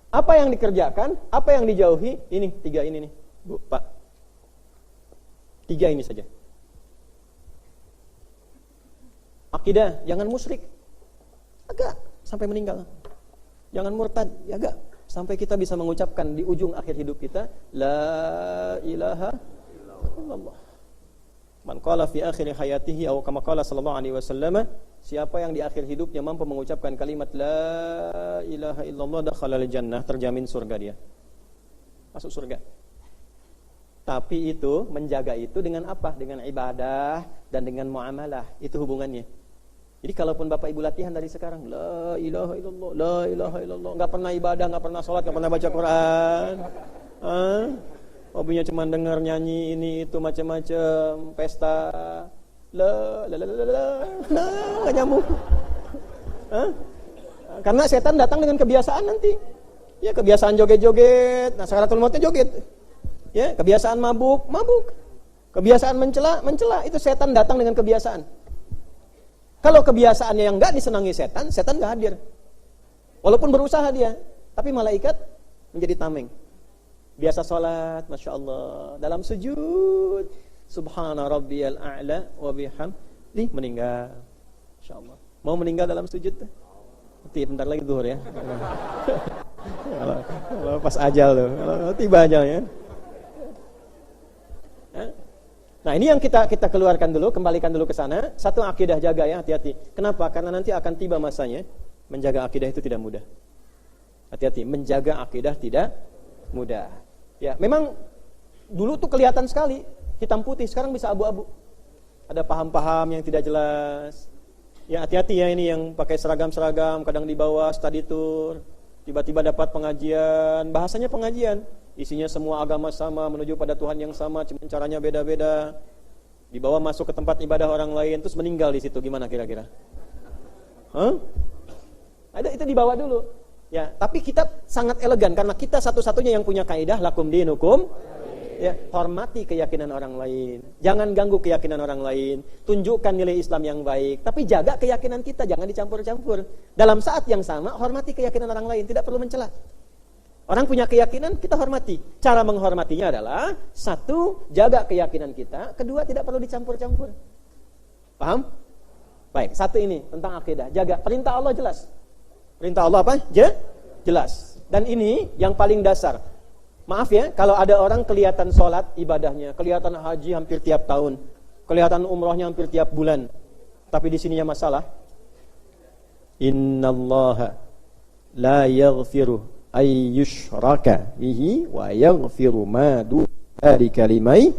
Apa yang dikerjakan, apa yang dijauhi, ini, tiga ini nih, Bu, Pak. Tiga ini saja. Akidah, jangan musyrik. Agak, sampai meninggal. Jangan murtad, agak. Sampai kita bisa mengucapkan di ujung akhir hidup kita, La ilaha illallah. Man qala fi akhir hayatihi atau kama qala sallallahu alaihi wasallam, siapa yang di akhir hidupnya mampu mengucapkan kalimat la ilaha illallah dakhalal jannah, terjamin surga dia. Masuk surga. Tapi itu menjaga itu dengan apa? Dengan ibadah dan dengan muamalah. Itu hubungannya. Jadi kalaupun Bapak Ibu latihan dari sekarang, la ilaha illallah, la ilaha illallah, enggak pernah ibadah, enggak pernah salat, enggak pernah baca Quran. Hobinya cuma dengar nyanyi ini itu macam-macam, pesta. Enggak nyambung. Karena setan datang dengan kebiasaan nanti. Ya, kebiasaan joget-joget. Nah, sakaratul mautnya joget. Ya, kebiasaan mabuk. Kebiasaan mencela. Itu setan datang dengan kebiasaan. Kalau kebiasaannya yang enggak disenangi setan enggak hadir. Walaupun berusaha dia, tapi malaikat menjadi tameng. Biasa sholat, Masya Allah, dalam sujud, Subhana rabbiyal a'la wa bihamdihi, meninggal. Masya Allah. Mau meninggal dalam sujud? Nanti bentar lagi zuhur ya. Kalau pas ajal tuh, kalau tiba ajalnya. Nah, ini yang kita keluarkan dulu, kembalikan dulu ke sana. Satu, akidah jaga ya, hati-hati. Kenapa? Karena nanti akan tiba masanya menjaga akidah itu tidak mudah. Hati-hati, menjaga akidah tidak mudah. Ya, memang dulu tuh kelihatan sekali hitam putih, sekarang bisa abu-abu. Ada paham-paham yang tidak jelas. Ya, hati-hati ya, ini yang pakai seragam-seragam, kadang di bawah study tour, tiba-tiba dapat pengajian, bahasanya pengajian, isinya semua agama sama, menuju pada Tuhan yang sama, cuma caranya beda-beda. Dibawa masuk ke tempat ibadah orang lain, terus meninggal di situ, gimana kira-kira? Ada itu dibawa dulu. Ya, tapi kita sangat elegan karena kita satu-satunya yang punya kaidah lakum dinukum. Ya, hormati keyakinan orang lain. Jangan ganggu keyakinan orang lain. Tunjukkan nilai Islam yang baik, tapi jaga keyakinan kita, jangan dicampur-campur. Dalam saat yang sama, hormati keyakinan orang lain, tidak perlu mencela. Orang punya keyakinan, kita hormati. Cara menghormatinya adalah satu, jaga keyakinan kita, kedua, tidak perlu dicampur-campur. Paham? Baik, satu ini tentang akidah. Jaga perintah Allah jelas. Perintah Allah apa? Jelas. Dan ini yang paling dasar. Maaf ya, kalau ada orang kelihatan sholat ibadahnya, kelihatan haji hampir tiap tahun, kelihatan umrohnya hampir tiap bulan, tapi di sininya masalah. Innallaha la yaghfiru ay yushraka bihi wa yaghfiru ma dzalika liman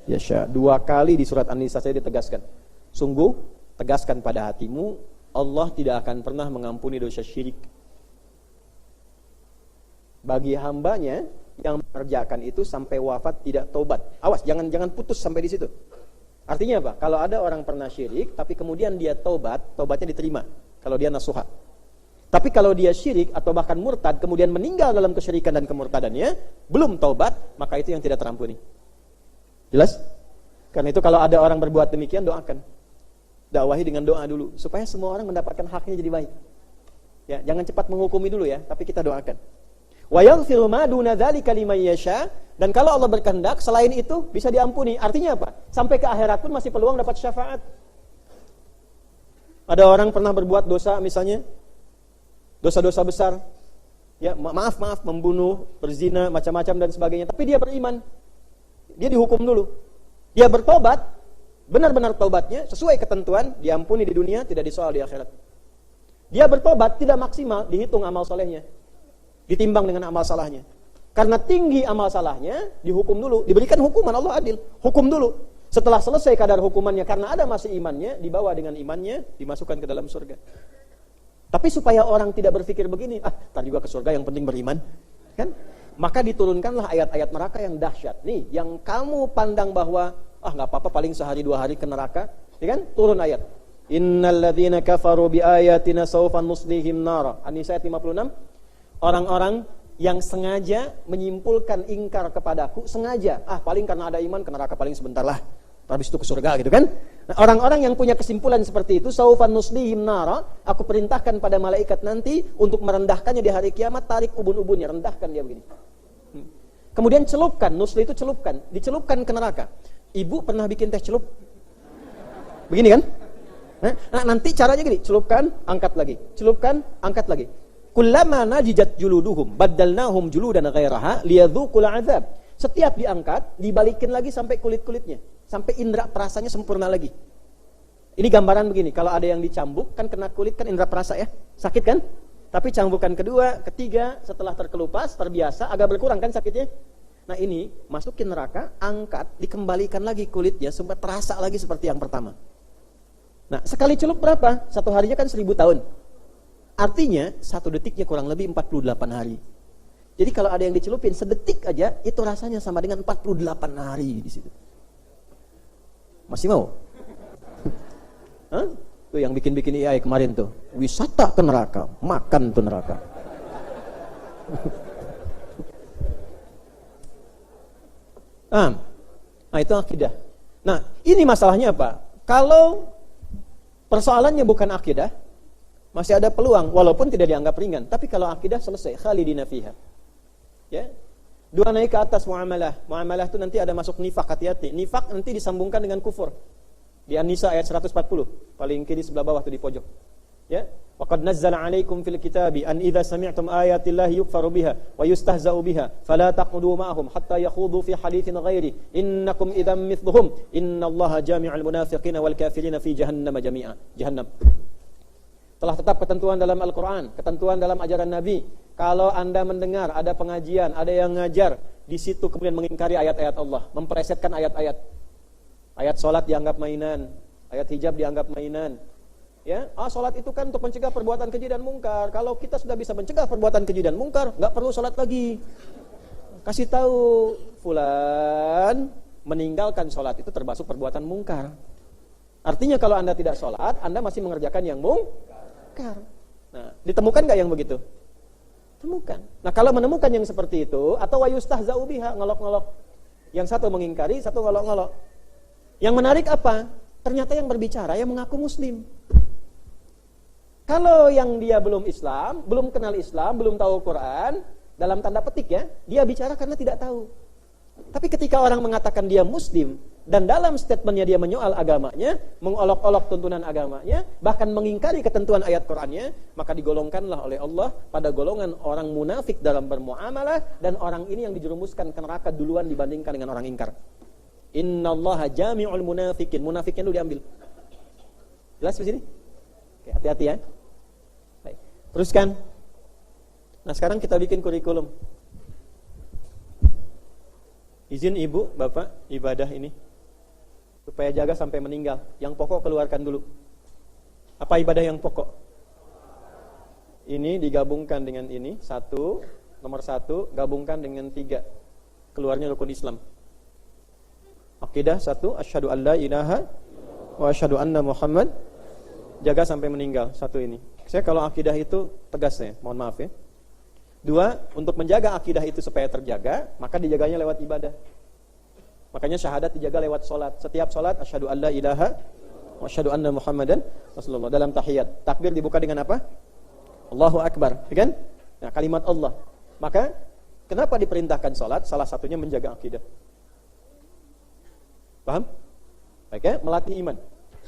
yasha. 2 kali di surat An-Nisa saya ditegaskan. Sungguh tegaskan pada hatimu, Allah tidak akan pernah mengampuni dosa syirik. Bagi hambanya yang mengerjakan itu sampai wafat tidak taubat. Awas, jangan putus sampai di situ. Artinya apa? Kalau ada orang pernah syirik, tapi kemudian dia taubatnya diterima. Kalau dia nasuha. Tapi kalau dia syirik atau bahkan murtad, kemudian meninggal dalam kesyirikan dan kemurtadannya, belum taubat, maka itu yang tidak terampuni. Jelas? Karena itu kalau ada orang berbuat demikian, doakan. Dakwahi dengan doa dulu, supaya semua orang mendapatkan haknya jadi baik. Ya, jangan cepat menghukumi dulu ya, tapi kita doakan. Wa yaghfiru ma duna dzalika liman yasha, dan kalau Allah berkehendak selain itu bisa diampuni. Artinya apa? Sampai ke akhirat pun masih peluang dapat syafaat. Ada orang pernah berbuat dosa misalnya, dosa-dosa besar. Ya, maaf, membunuh, berzina, macam-macam dan sebagainya, tapi dia beriman. Dia dihukum dulu. Dia bertobat, benar-benar taubatnya sesuai ketentuan, diampuni di dunia, tidak disoal di akhirat. Dia bertobat tidak maksimal, dihitung amal solehnya, ditimbang dengan amal salahnya. Karena tinggi amal salahnya, dihukum dulu, diberikan hukuman, Allah adil, hukum dulu. Setelah selesai kadar hukumannya, karena ada masih imannya, dibawa dengan imannya, dimasukkan ke dalam surga. Tapi supaya orang tidak berpikir begini, ntar juga ke surga, yang penting beriman, kan? Maka diturunkanlah ayat-ayat neraka yang dahsyat. Nih, yang kamu pandang bahwa nggak apa-apa, paling sehari 2 hari ke neraka, ya kan? Turun ayat. Innal ladzina kafaru bi ayatina sawfa nuslihim nara. An-Nisa ayat 56. Orang-orang yang sengaja menyimpulkan ingkar kepadaku, sengaja, paling karena ada iman ke neraka paling sebentar lah, habis itu ke surga gitu kan. Nah, orang-orang yang punya kesimpulan seperti itu, sawfa nuslihim nara, aku perintahkan pada malaikat nanti untuk merendahkannya di hari kiamat, tarik ubun-ubunnya, rendahkan dia begini. Kemudian celupkan, nusli itu celupkan, dicelupkan ke neraka. Ibu pernah bikin teh celup? Begini kan? Nah, nanti caranya gini, celupkan, angkat lagi. Celupkan, angkat lagi. Kullama najijat juluduhum baddalnahum juludan ghairaha liyadzuqul azab. Setiap diangkat, dibalikin lagi sampai kulit-kulitnya, sampai indera perasanya sempurna lagi. Ini gambaran begini, kalau ada yang dicambuk kan kena kulit kan indera perasa ya, sakit kan? Tapi cambukan kedua, ketiga, setelah terkelupas, terbiasa, agak berkurang kan sakitnya? Nah ini, masukin neraka, angkat, dikembalikan lagi kulitnya, sampai terasa lagi seperti yang pertama. Nah, sekali celup berapa? 1 harinya kan 1000 tahun. Artinya, 1 detiknya kurang lebih 48 hari. Jadi kalau ada yang dicelupin, sedetik aja, itu rasanya sama dengan 48 hari di situ. Masih mau? Tuh yang bikin-bikin AI kemarin tuh, wisata ke neraka, makan tuh neraka. Nah itu akidah. Nah ini masalahnya apa? Kalau persoalannya bukan akidah, masih ada peluang walaupun tidak dianggap ringan. Tapi kalau akidah selesai, khalidina fiha. Ya. 2 naik ke atas muamalah. Muamalah itu nanti ada masuk nifak, hati-hati. Nifak nanti disambungkan dengan kufur. Di An-Nisa ayat 140, paling kiri sebelah bawah tuh di pojok. Ya. Waqad nazzala 'alaikum fil kitabi an idza sami'tum ayatillahi yukfaru biha wa yustahza'u biha fala taqudu ma'ahum hatta yakhudu fi haditsin ghairi innakum idzam mithluhum innallaha jami'ul munafiqina wal kafirina fi jahannam jami'a. Jahannam. Telah tetap ketentuan dalam Al-Quran, ketentuan dalam ajaran Nabi. Kalau Anda mendengar ada pengajian, ada yang ngajar, di situ kemudian mengingkari ayat-ayat Allah, memperesetkan ayat-ayat. Ayat sholat dianggap mainan, ayat hijab dianggap mainan. Ya, sholat itu kan untuk mencegah perbuatan keji dan mungkar. Kalau kita sudah bisa mencegah perbuatan keji dan mungkar, nggak perlu sholat lagi. Kasih tahu, fulan meninggalkan sholat itu termasuk perbuatan mungkar. Artinya kalau Anda tidak sholat, Anda masih mengerjakan yang mungkar. Nah, ditemukan nggak yang begitu? Temukan. Nah, kalau menemukan yang seperti itu, atau wayustahza'u biha, ngelok-ngelok. Yang satu mengingkari, satu ngelok-ngelok. Yang menarik apa? Ternyata yang berbicara yang mengaku muslim. Kalau yang dia belum Islam, belum kenal Islam, belum tahu Quran, dalam tanda petik ya, dia bicara karena tidak tahu. Tapi ketika orang mengatakan dia muslim, dan dalam statementnya dia menyoal agamanya, mengolok-olok tuntunan agamanya, bahkan mengingkari ketentuan ayat Qurannya, maka digolongkanlah oleh Allah pada golongan orang munafik dalam bermuamalah, dan orang ini yang dijerumuskan ke neraka duluan dibandingkan dengan orang ingkar. Innallaha jami'ul munafikin. Munafiknya dulu diambil. Jelas di sini? Oke, hati-hati ya. Baik. Teruskan. Nah, sekarang kita bikin kurikulum. Izin Ibu, Bapak, ibadah ini supaya jaga sampai meninggal. Yang pokok keluarkan dulu. Apa ibadah yang pokok? Ini digabungkan dengan ini, nomor satu, gabungkan dengan 3. Keluarnya rukun Islam. Akidah 1, asyhadu an la ilaha wa asyhadu anna Muhammad. Jaga sampai meninggal, 1 ini. Saya kalau akidah itu tegas ya, mohon maaf ya. 2, untuk menjaga akidah itu supaya terjaga, maka dijaganya lewat ibadah. Makanya syahadat dijaga lewat sholat. Setiap sholat, asyhadu an la ilaha wa asyhadu anna Muhammadan Rasulullah. Dalam tahiyat, takbir dibuka dengan apa? Allahu Akbar, ya kan? Nah, kalimat Allah. Maka, kenapa diperintahkan sholat? Salah satunya menjaga akidah. Paham? Baik ya, melatih iman.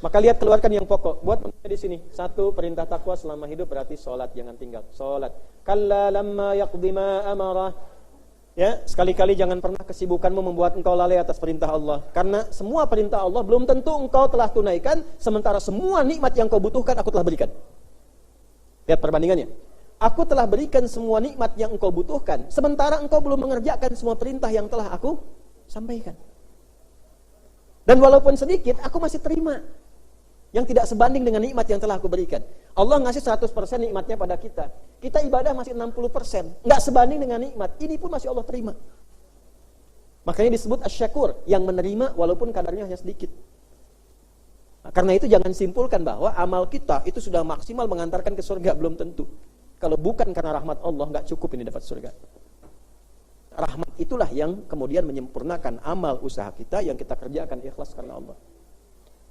Maka lihat keluarkan yang pokok. Buat di sini. 1, perintah takwa selama hidup berarti sholat, jangan tinggal. Sholat. Kalla lamma yaqdi ma amarah. Ya, sekali-kali jangan pernah kesibukanmu membuat engkau lalai atas perintah Allah. Karena semua perintah Allah belum tentu engkau telah tunaikan, sementara semua nikmat yang kau butuhkan aku telah berikan. Lihat perbandingannya. Aku telah berikan semua nikmat yang engkau butuhkan, sementara engkau belum mengerjakan semua perintah yang telah aku sampaikan. Dan walaupun sedikit, aku masih terima. Yang tidak sebanding dengan nikmat yang telah aku berikan. Allah ngasih 100% nikmatnya pada kita. Kita ibadah masih 60%. Nggak sebanding dengan nikmat. Ini pun masih Allah terima. Makanya disebut asyakur, yang menerima walaupun kadarnya hanya sedikit. Nah, karena itu jangan simpulkan bahwa amal kita itu sudah maksimal mengantarkan ke surga. Belum tentu. Kalau bukan karena rahmat Allah, nggak cukup ini dapat surga. Rahmat itulah yang kemudian menyempurnakan amal usaha kita yang kita kerjakan ikhlas karena Allah.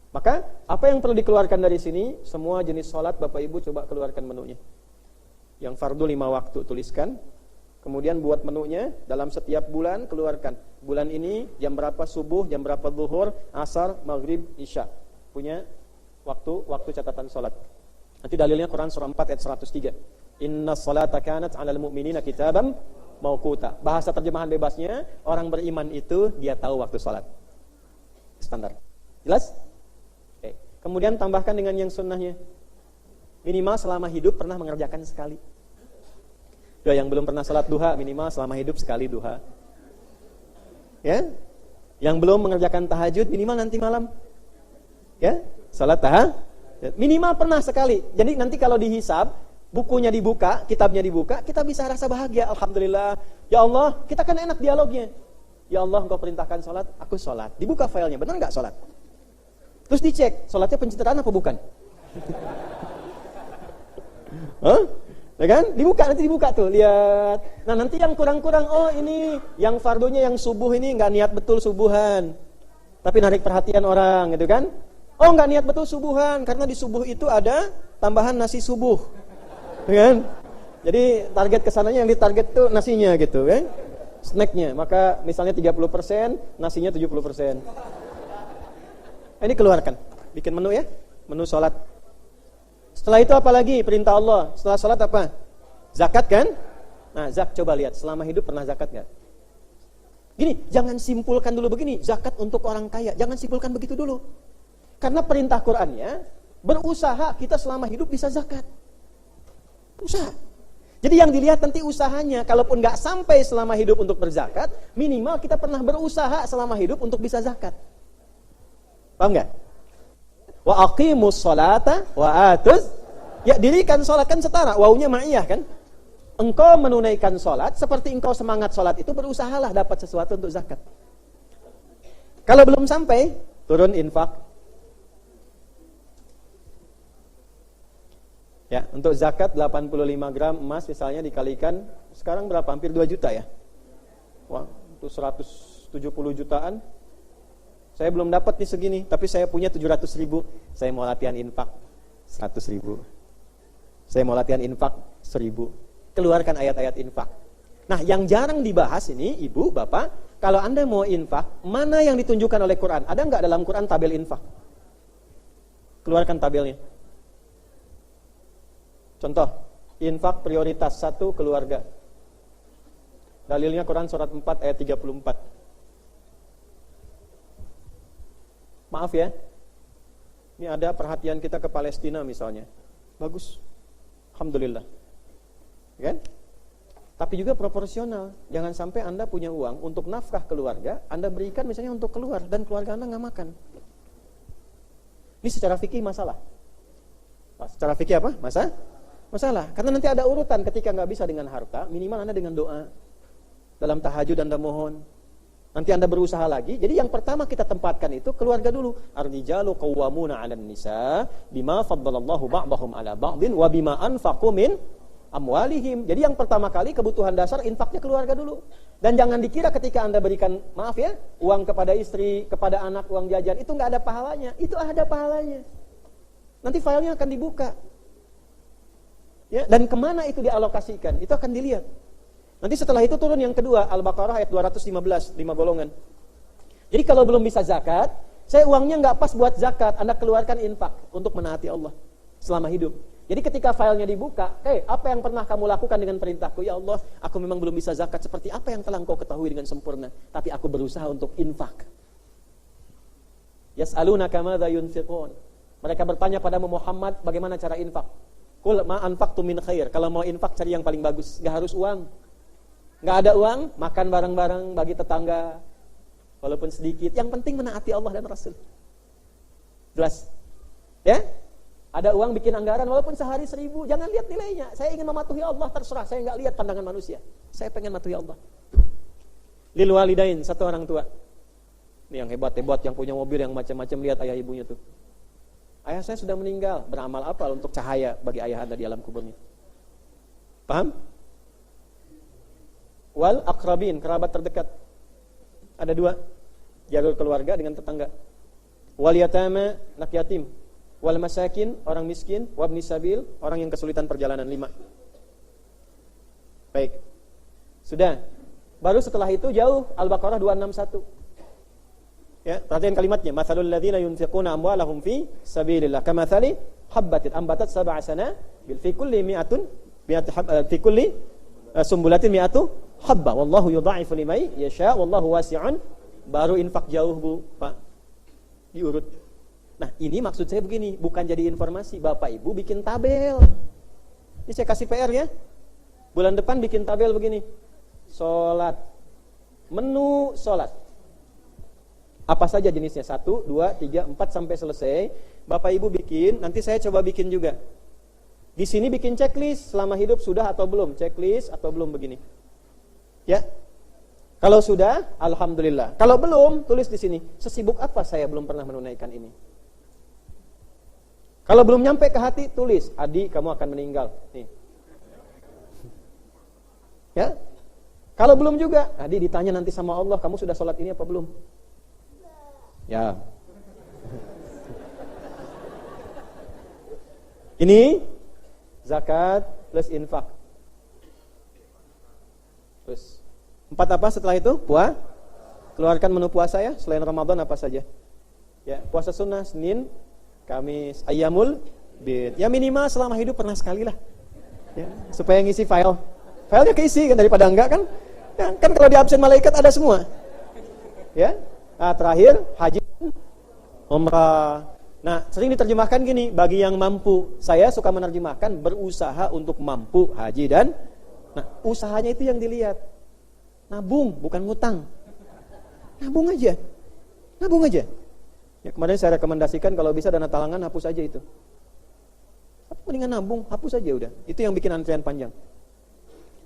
Maka apa yang perlu dikeluarkan dari sini? Semua jenis sholat Bapak Ibu coba keluarkan menunya. Yang fardu 5 waktu tuliskan. Kemudian buat menunya dalam setiap bulan keluarkan. Bulan ini jam berapa subuh, jam berapa zuhur, asar, maghrib, isya. Punya waktu catatan sholat. Nanti dalilnya Quran surah 4 ayat 103. Inna sholata kanat 'alal mu'minina kitaban mauquta. Bahasa terjemahan bebasnya, orang beriman itu dia tahu waktu sholat. Standar. Jelas? Oke. Kemudian tambahkan dengan yang sunnahnya. Minimal selama hidup pernah mengerjakan sekali. Yang belum pernah sholat duha, minimal selama hidup sekali duha. Ya? Yang belum mengerjakan tahajud, minimal nanti malam. Ya? Sholat tahajud. Minimal pernah sekali. Jadi nanti kalau dihisab, bukunya dibuka, kitabnya dibuka, kita bisa rasa bahagia. Alhamdulillah. Ya Allah, kita kan enak dialognya. Ya Allah, engkau perintahkan sholat, aku sholat. Dibuka filenya, benar nggak sholat? Terus dicek, sholatnya pencitraan apa bukan? Hah? Ya kan? Nanti dibuka tuh, lihat. Nah nanti yang kurang-kurang, oh ini yang fardunya yang subuh ini nggak niat betul subuhan, tapi narik perhatian orang, gitu kan? Oh nggak niat betul subuhan, karena di subuh itu ada tambahan nasi subuh, ya kan? Jadi target kesananya yang ditarget tuh nasinya gitu, kan? Snacknya, maka misalnya 30%, nasinya 70%. Ini keluarkan, bikin menu ya, menu sholat. Setelah itu apa lagi perintah Allah? Setelah sholat apa? Zakat kan? Nah coba lihat, selama hidup pernah zakat gak? Gini, jangan simpulkan dulu begini, zakat untuk orang kaya. Jangan simpulkan begitu dulu. Karena perintah Qur'annya, berusaha kita selama hidup bisa zakat. Usaha. Jadi yang dilihat nanti usahanya, kalaupun gak sampai selama hidup untuk berzakat, minimal kita pernah berusaha selama hidup untuk bisa zakat. Paham gak? Wa aqimus sholata wa atuz. Ya, dirikan sholat kan setara, wawunya ma'iyah kan? Engkau menunaikan sholat seperti engkau semangat sholat itu, berusahalah dapat sesuatu untuk zakat. Kalau belum sampai, turun infak. Ya, untuk zakat 85 gram emas misalnya dikalikan sekarang berapa? Hampir 2 juta ya. Wah, untuk 170 jutaan. Saya belum dapat nih segini, tapi saya punya 700 ribu. Saya mau latihan infak 100 ribu. Saya mau latihan infak 1000. Keluarkan ayat-ayat infak. Nah, yang jarang dibahas ini, Ibu, Bapak, kalau Anda mau infak, mana yang ditunjukkan oleh Quran? Ada nggak dalam Quran tabel infak? Keluarkan tabelnya. Contoh, infak prioritas 1 keluarga. Dalilnya Quran surat 4 ayat 34. Maaf ya, ini ada perhatian kita ke Palestina misalnya. Bagus, alhamdulillah, kan? Tapi juga proporsional. Jangan sampai Anda punya uang untuk nafkah keluarga, Anda berikan misalnya untuk keluar dan keluarga Anda nggak makan. Ini secara fikih masalah. Secara fikih apa? Masalah. Karena nanti ada urutan ketika nggak bisa dengan harta, minimal Anda dengan doa. Dalam tahajud Anda mohon. Nanti Anda berusaha lagi. Jadi yang pertama kita tempatkan itu keluarga dulu. Ar-rijalu qawwamuna 'alan nisa bima faddalallahu ba'dahum 'ala ba'din wa bima anfaqu min amwalihim. Jadi yang pertama kali kebutuhan dasar infaknya keluarga dulu. Dan jangan dikira ketika Anda berikan, maaf ya, uang kepada istri, kepada anak, uang jajan, itu nggak ada pahalanya. Itu ada pahalanya. Nanti filenya akan dibuka. Ya, dan kemana itu dialokasikan? Itu akan dilihat. Nanti setelah itu turun yang kedua, Al-Baqarah ayat 215, 5 golongan. Jadi kalau belum bisa zakat, saya uangnya nggak pas buat zakat, Anda keluarkan infak untuk menaati Allah selama hidup. Jadi ketika filenya dibuka, apa yang pernah kamu lakukan dengan perintahku? Ya Allah, aku memang belum bisa zakat seperti apa yang telah engkau ketahui dengan sempurna, tapi aku berusaha untuk infak. Yas'alunaka madza yunfiqun. Mereka bertanya pada Muhammad, bagaimana cara infak? Qul ma anfaqtu min khair. Kalau mau infak cari yang paling bagus, enggak harus uang. Enggak ada uang, makan bareng-bareng bagi tetangga walaupun sedikit. Yang penting menaati Allah dan Rasul. Jelas? Ya? Ada uang bikin anggaran walaupun sehari 1.000, jangan lihat nilainya. Saya ingin mematuhi Allah, terserah, saya enggak lihat pandangan manusia. Saya pengen mematuhi Allah. Lil walidain, satu orang tua. Ini yang hebat-hebat, yang punya mobil, yang macam-macam, lihat ayah ibunya tuh. Ayah saya sudah meninggal, beramal apa untuk cahaya bagi ayah Anda di alam kuburnya? Paham? Wal aqrabin, kerabat terdekat. Ada 2, jalur keluarga dengan tetangga. Wal yatama, anak yatim. Wal masakin, orang miskin. Wabni sabil, orang yang kesulitan perjalanan. 5. Baik. Sudah. Baru setelah itu jauh Al-Baqarah 261. Ya, perhatikan kalimatnya. Matsalul ladzina yunfiquna amwalahum fi sabilillah kamatsali habbatin ambatat sab'a sanabil fi kulli fi kulli sumbulatin mi'atu habba wallahu yudha'ifu liman yasha wallahu wasi'un. Baru infak jauh, Bu, Pak. Diurut. Nah, ini maksud saya begini, bukan jadi informasi. Bapak Ibu bikin tabel. Ini saya kasih PR ya. Bulan depan bikin tabel begini. Salat. Menu salat. Apa saja jenisnya? 1, 2, 3, 4 sampai selesai. Bapak Ibu bikin, nanti saya coba bikin juga. Di sini bikin checklist selama hidup sudah atau belum, checklist atau belum begini. Ya. Kalau sudah, alhamdulillah. Kalau belum, tulis di sini. Sesibuk apa saya belum pernah menunaikan ini? Kalau belum nyampe ke hati, tulis, Adi, kamu akan meninggal. Nih. Ya. Kalau belum juga, Adi ditanya nanti sama Allah, kamu sudah sholat ini apa belum? Ya. Ini zakat plus infak. Terus 4 apa setelah itu? Keluarkan menu puasa ya, selain Ramadan apa saja. Ya, puasa sunnah Senin, Kamis, Ayyamul Bid. Ya minimal selama hidup pernah sekali lah. Ya, supaya ngisi file. Filenya keisi kan daripada enggak kan? Ya, kan kalau di absen malaikat ada semua. Ya. Nah, terakhir haji, umrah. Nah, sering diterjemahkan gini, bagi yang mampu. Saya suka menerjemahkan berusaha untuk mampu haji dan usahanya itu yang dilihat. Nabung, bukan ngutang. Nabung aja. Nabung aja. Ya, kemarin saya rekomendasikan kalau bisa dana talangan hapus aja itu. Mendingan nabung, hapus aja udah. Itu yang bikin antrian panjang.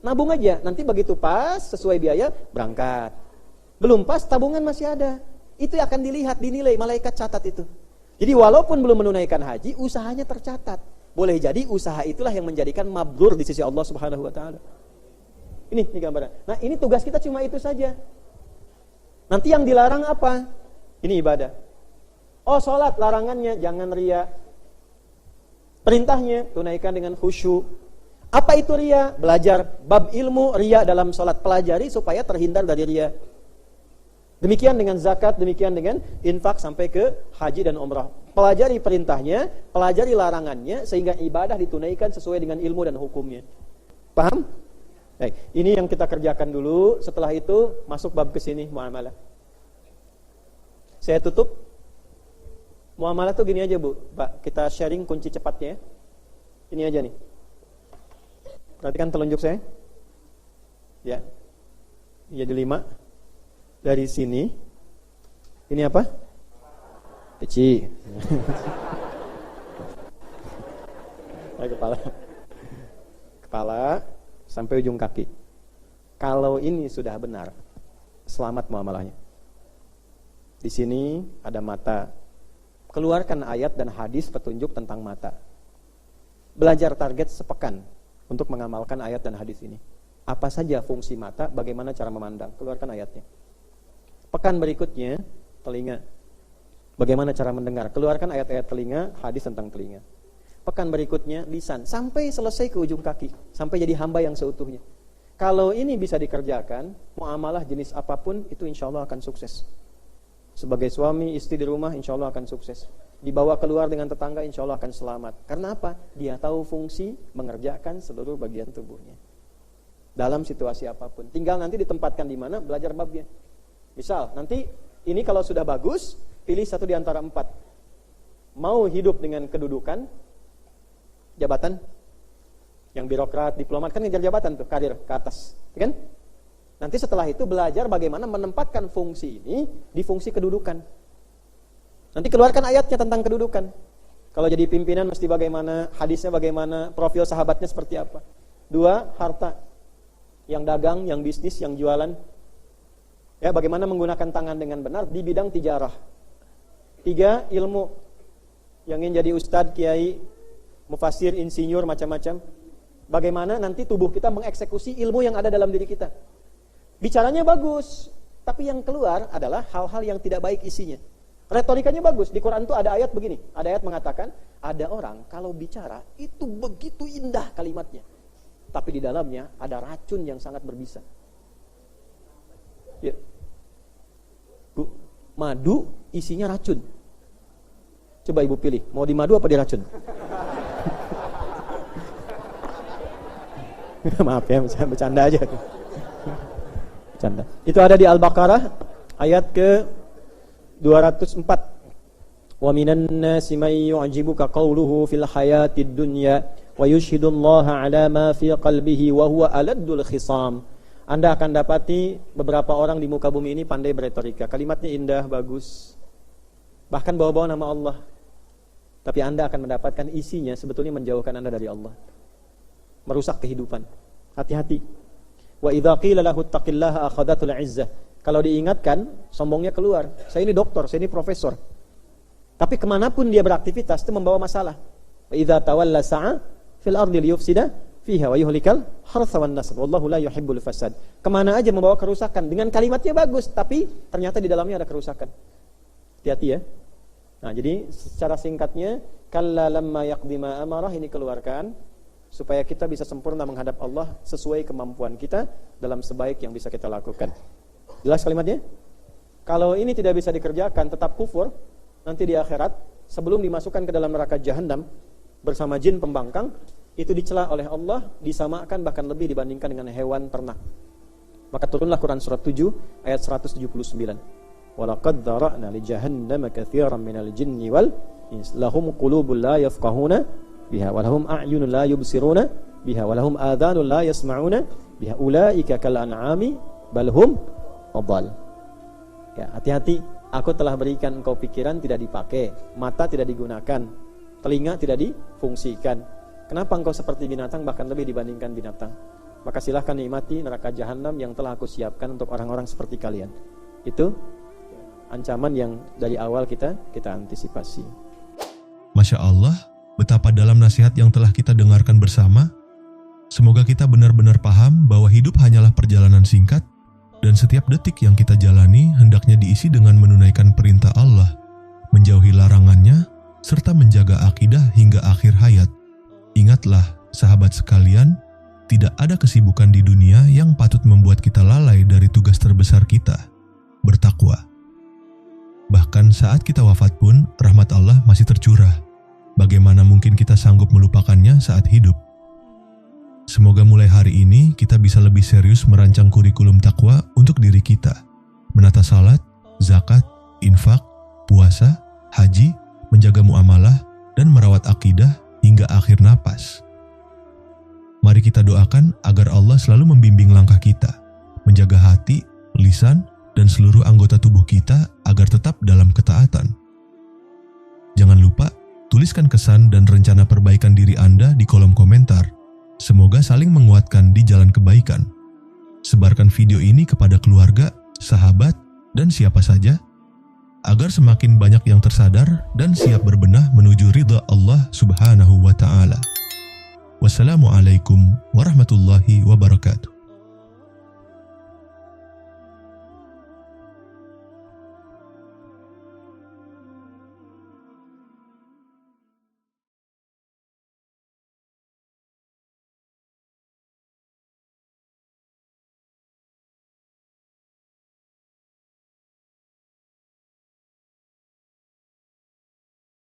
Nabung aja, nanti begitu pas sesuai biaya berangkat. Belum pas, tabungan masih ada. Itu akan dilihat, dinilai, malaikat catat itu. Jadi walaupun belum menunaikan haji, usahanya tercatat. Boleh jadi usaha itulah yang menjadikan mabrur di sisi Allah Subhanahu wa taala. Ini gambaran. Nah, ini tugas kita cuma itu saja. Nanti yang dilarang apa? Ini ibadah. Oh, salat larangannya jangan riya. Perintahnya tunaikan dengan khusyuk. Apa itu riya? Belajar bab ilmu riya dalam salat, pelajari supaya terhindar dari riya. Demikian dengan zakat, demikian dengan infak sampai ke haji dan umrah. Pelajari perintahnya, pelajari larangannya, sehingga ibadah ditunaikan sesuai dengan ilmu dan hukumnya. Paham? Baik, ini yang kita kerjakan dulu. Setelah itu masuk bab ke sini, muamalah. Saya tutup. Muamalah tuh gini aja, Bu. Pak, kita sharing kunci cepatnya ya. Ini aja nih. Perhatikan telunjuk saya. Ya. Jadi 5. Dari sini, ini apa? Cici. Kepala. Kepala sampai ujung kaki. Kalau ini sudah benar, selamat muamalahnya. Di sini ada mata. Keluarkan ayat dan hadis petunjuk tentang mata. Belajar target sepekan untuk mengamalkan ayat dan hadis ini. Apa saja fungsi mata, bagaimana cara memandang. Keluarkan ayatnya. Pekan berikutnya, telinga. Bagaimana cara mendengar. Keluarkan ayat-ayat telinga, hadis tentang telinga. Pekan berikutnya, lisan. Sampai selesai ke ujung kaki. Sampai jadi hamba yang seutuhnya. Kalau ini bisa dikerjakan, muamalah jenis apapun, itu insya Allah akan sukses. Sebagai suami, istri di rumah, insya Allah akan sukses. Dibawa keluar dengan tetangga, insya Allah akan selamat. Karena apa? Dia tahu fungsi mengerjakan seluruh bagian tubuhnya. Dalam situasi apapun. Tinggal nanti ditempatkan di mana, belajar babnya. Misal, nanti ini kalau sudah bagus, pilih satu di antara 4. Mau hidup dengan kedudukan, jabatan, yang birokrat, diplomat, kan ngejar jabatan tuh, karir ke atas, kan? Nanti setelah itu belajar bagaimana menempatkan fungsi ini di fungsi kedudukan. Nanti keluarkan ayatnya tentang kedudukan. Kalau jadi pimpinan mesti bagaimana, hadisnya bagaimana, profil sahabatnya seperti apa. 2, harta. Yang dagang, yang bisnis, yang jualan. Ya, bagaimana menggunakan tangan dengan benar di bidang tijarah. 3, ilmu. Yang ingin jadi ustadz, kiai, mufasir, insinyur, macam-macam. Bagaimana nanti tubuh kita mengeksekusi ilmu yang ada dalam diri kita. Bicaranya bagus, tapi yang keluar adalah hal-hal yang tidak baik isinya. Retorikanya bagus. Di Quran itu ada ayat begini. Ada ayat mengatakan, ada orang kalau bicara itu begitu indah kalimatnya. Tapi di dalamnya ada racun yang sangat berbisa. Ya. Bu, madu isinya racun. Coba ibu pilih, mau di madu apa di racun? Maaf ya, bercanda aja. Bercanda. Itu ada di Al-Baqarah ayat ke 204. Wa minan nasi may yu'jibuka qawluhu fil hayatid dunya wa yushhidullaha ala ma fi qalbihi wa huwa aladdul khisam. Anda akan dapati beberapa orang di muka bumi ini pandai beretorika. Kalimatnya indah, bagus. Bahkan bawa-bawa nama Allah. Tapi Anda akan mendapatkan isinya sebetulnya menjauhkan Anda dari Allah. Merusak kehidupan. Hati-hati. Wa idza qila lahu ittaqillaha akhadhatul 'izzah. Kalau diingatkan, sombongnya keluar. Saya ini doktor, saya ini profesor. Tapi kemanapun dia beraktivitas itu membawa masalah. Wa idza tawalla sa'a fil ardi liyufsida fiha wa yuhlikal hartha wan nasl. Wallahu la yuhibbul fasad. Kemana aja membawa kerusakan. Dengan kalimatnya bagus, tapi ternyata di dalamnya ada kerusakan. Hati-hati ya. Nah, jadi secara singkatnya, kalla lamma yaqdi ma amarah, ini keluarkan supaya kita bisa sempurna menghadap Allah sesuai kemampuan kita dalam sebaik yang bisa kita lakukan. Jelas kalimatnya? Kalau ini tidak bisa dikerjakan, tetap kufur, nanti di akhirat sebelum dimasukkan ke dalam neraka jahanam bersama jin pembangkang, itu dicela oleh Allah, disamakan bahkan lebih dibandingkan dengan hewan ternak. Maka turunlah Quran surat 7 ayat 179. Walaqad dzara'na li jahannama katsiran minal jinni wal ins lahum qulubun la yafqahuna biha wa lahum a'yunun la yubsiruna biha wa lahum adhanun la yasma'una biha ulaika kal an'ami bal hum adall. Ya, hati-hati, aku telah berikan engkau pikiran tidak dipakai, mata tidak digunakan, telinga tidak difungsikan. Kenapa engkau seperti binatang, bahkan lebih dibandingkan binatang? Maka silahkan nikmati neraka jahanam yang telah aku siapkan untuk orang-orang seperti kalian. Itu ancaman yang dari awal kita antisipasi. Masya Allah, betapa dalam nasihat yang telah kita dengarkan bersama. Semoga kita benar-benar paham bahwa hidup hanyalah perjalanan singkat, dan setiap detik yang kita jalani hendaknya diisi dengan menunaikan perintah Allah, menjauhi larangannya, serta menjaga akidah hingga akhir hayat. Ingatlah, sahabat sekalian, tidak ada kesibukan di dunia yang patut membuat kita lalai dari tugas terbesar kita, bertakwa. Bahkan saat kita wafat pun, rahmat Allah masih tercurah. Bagaimana mungkin kita sanggup melupakannya saat hidup? Semoga mulai hari ini kita bisa lebih serius merancang kurikulum takwa untuk diri kita. Menata salat, zakat, infak, puasa, haji, menjaga muamalah, dan merawat akidah hingga akhir napas. Mari kita doakan agar Allah selalu membimbing langkah kita, menjaga hati, lisan, dan seluruh anggota tubuh kita agar tetap dalam ketaatan. Jangan lupa tuliskan kesan dan rencana perbaikan diri Anda di kolom komentar. Semoga saling menguatkan di jalan kebaikan. Sebarkan video ini kepada keluarga, sahabat, dan siapa saja agar semakin banyak yang tersadar dan siap berbenah menuju ridha Allah Subhanahu wa Ta'ala. Wassalamualaikum warahmatullahi wabarakatuh.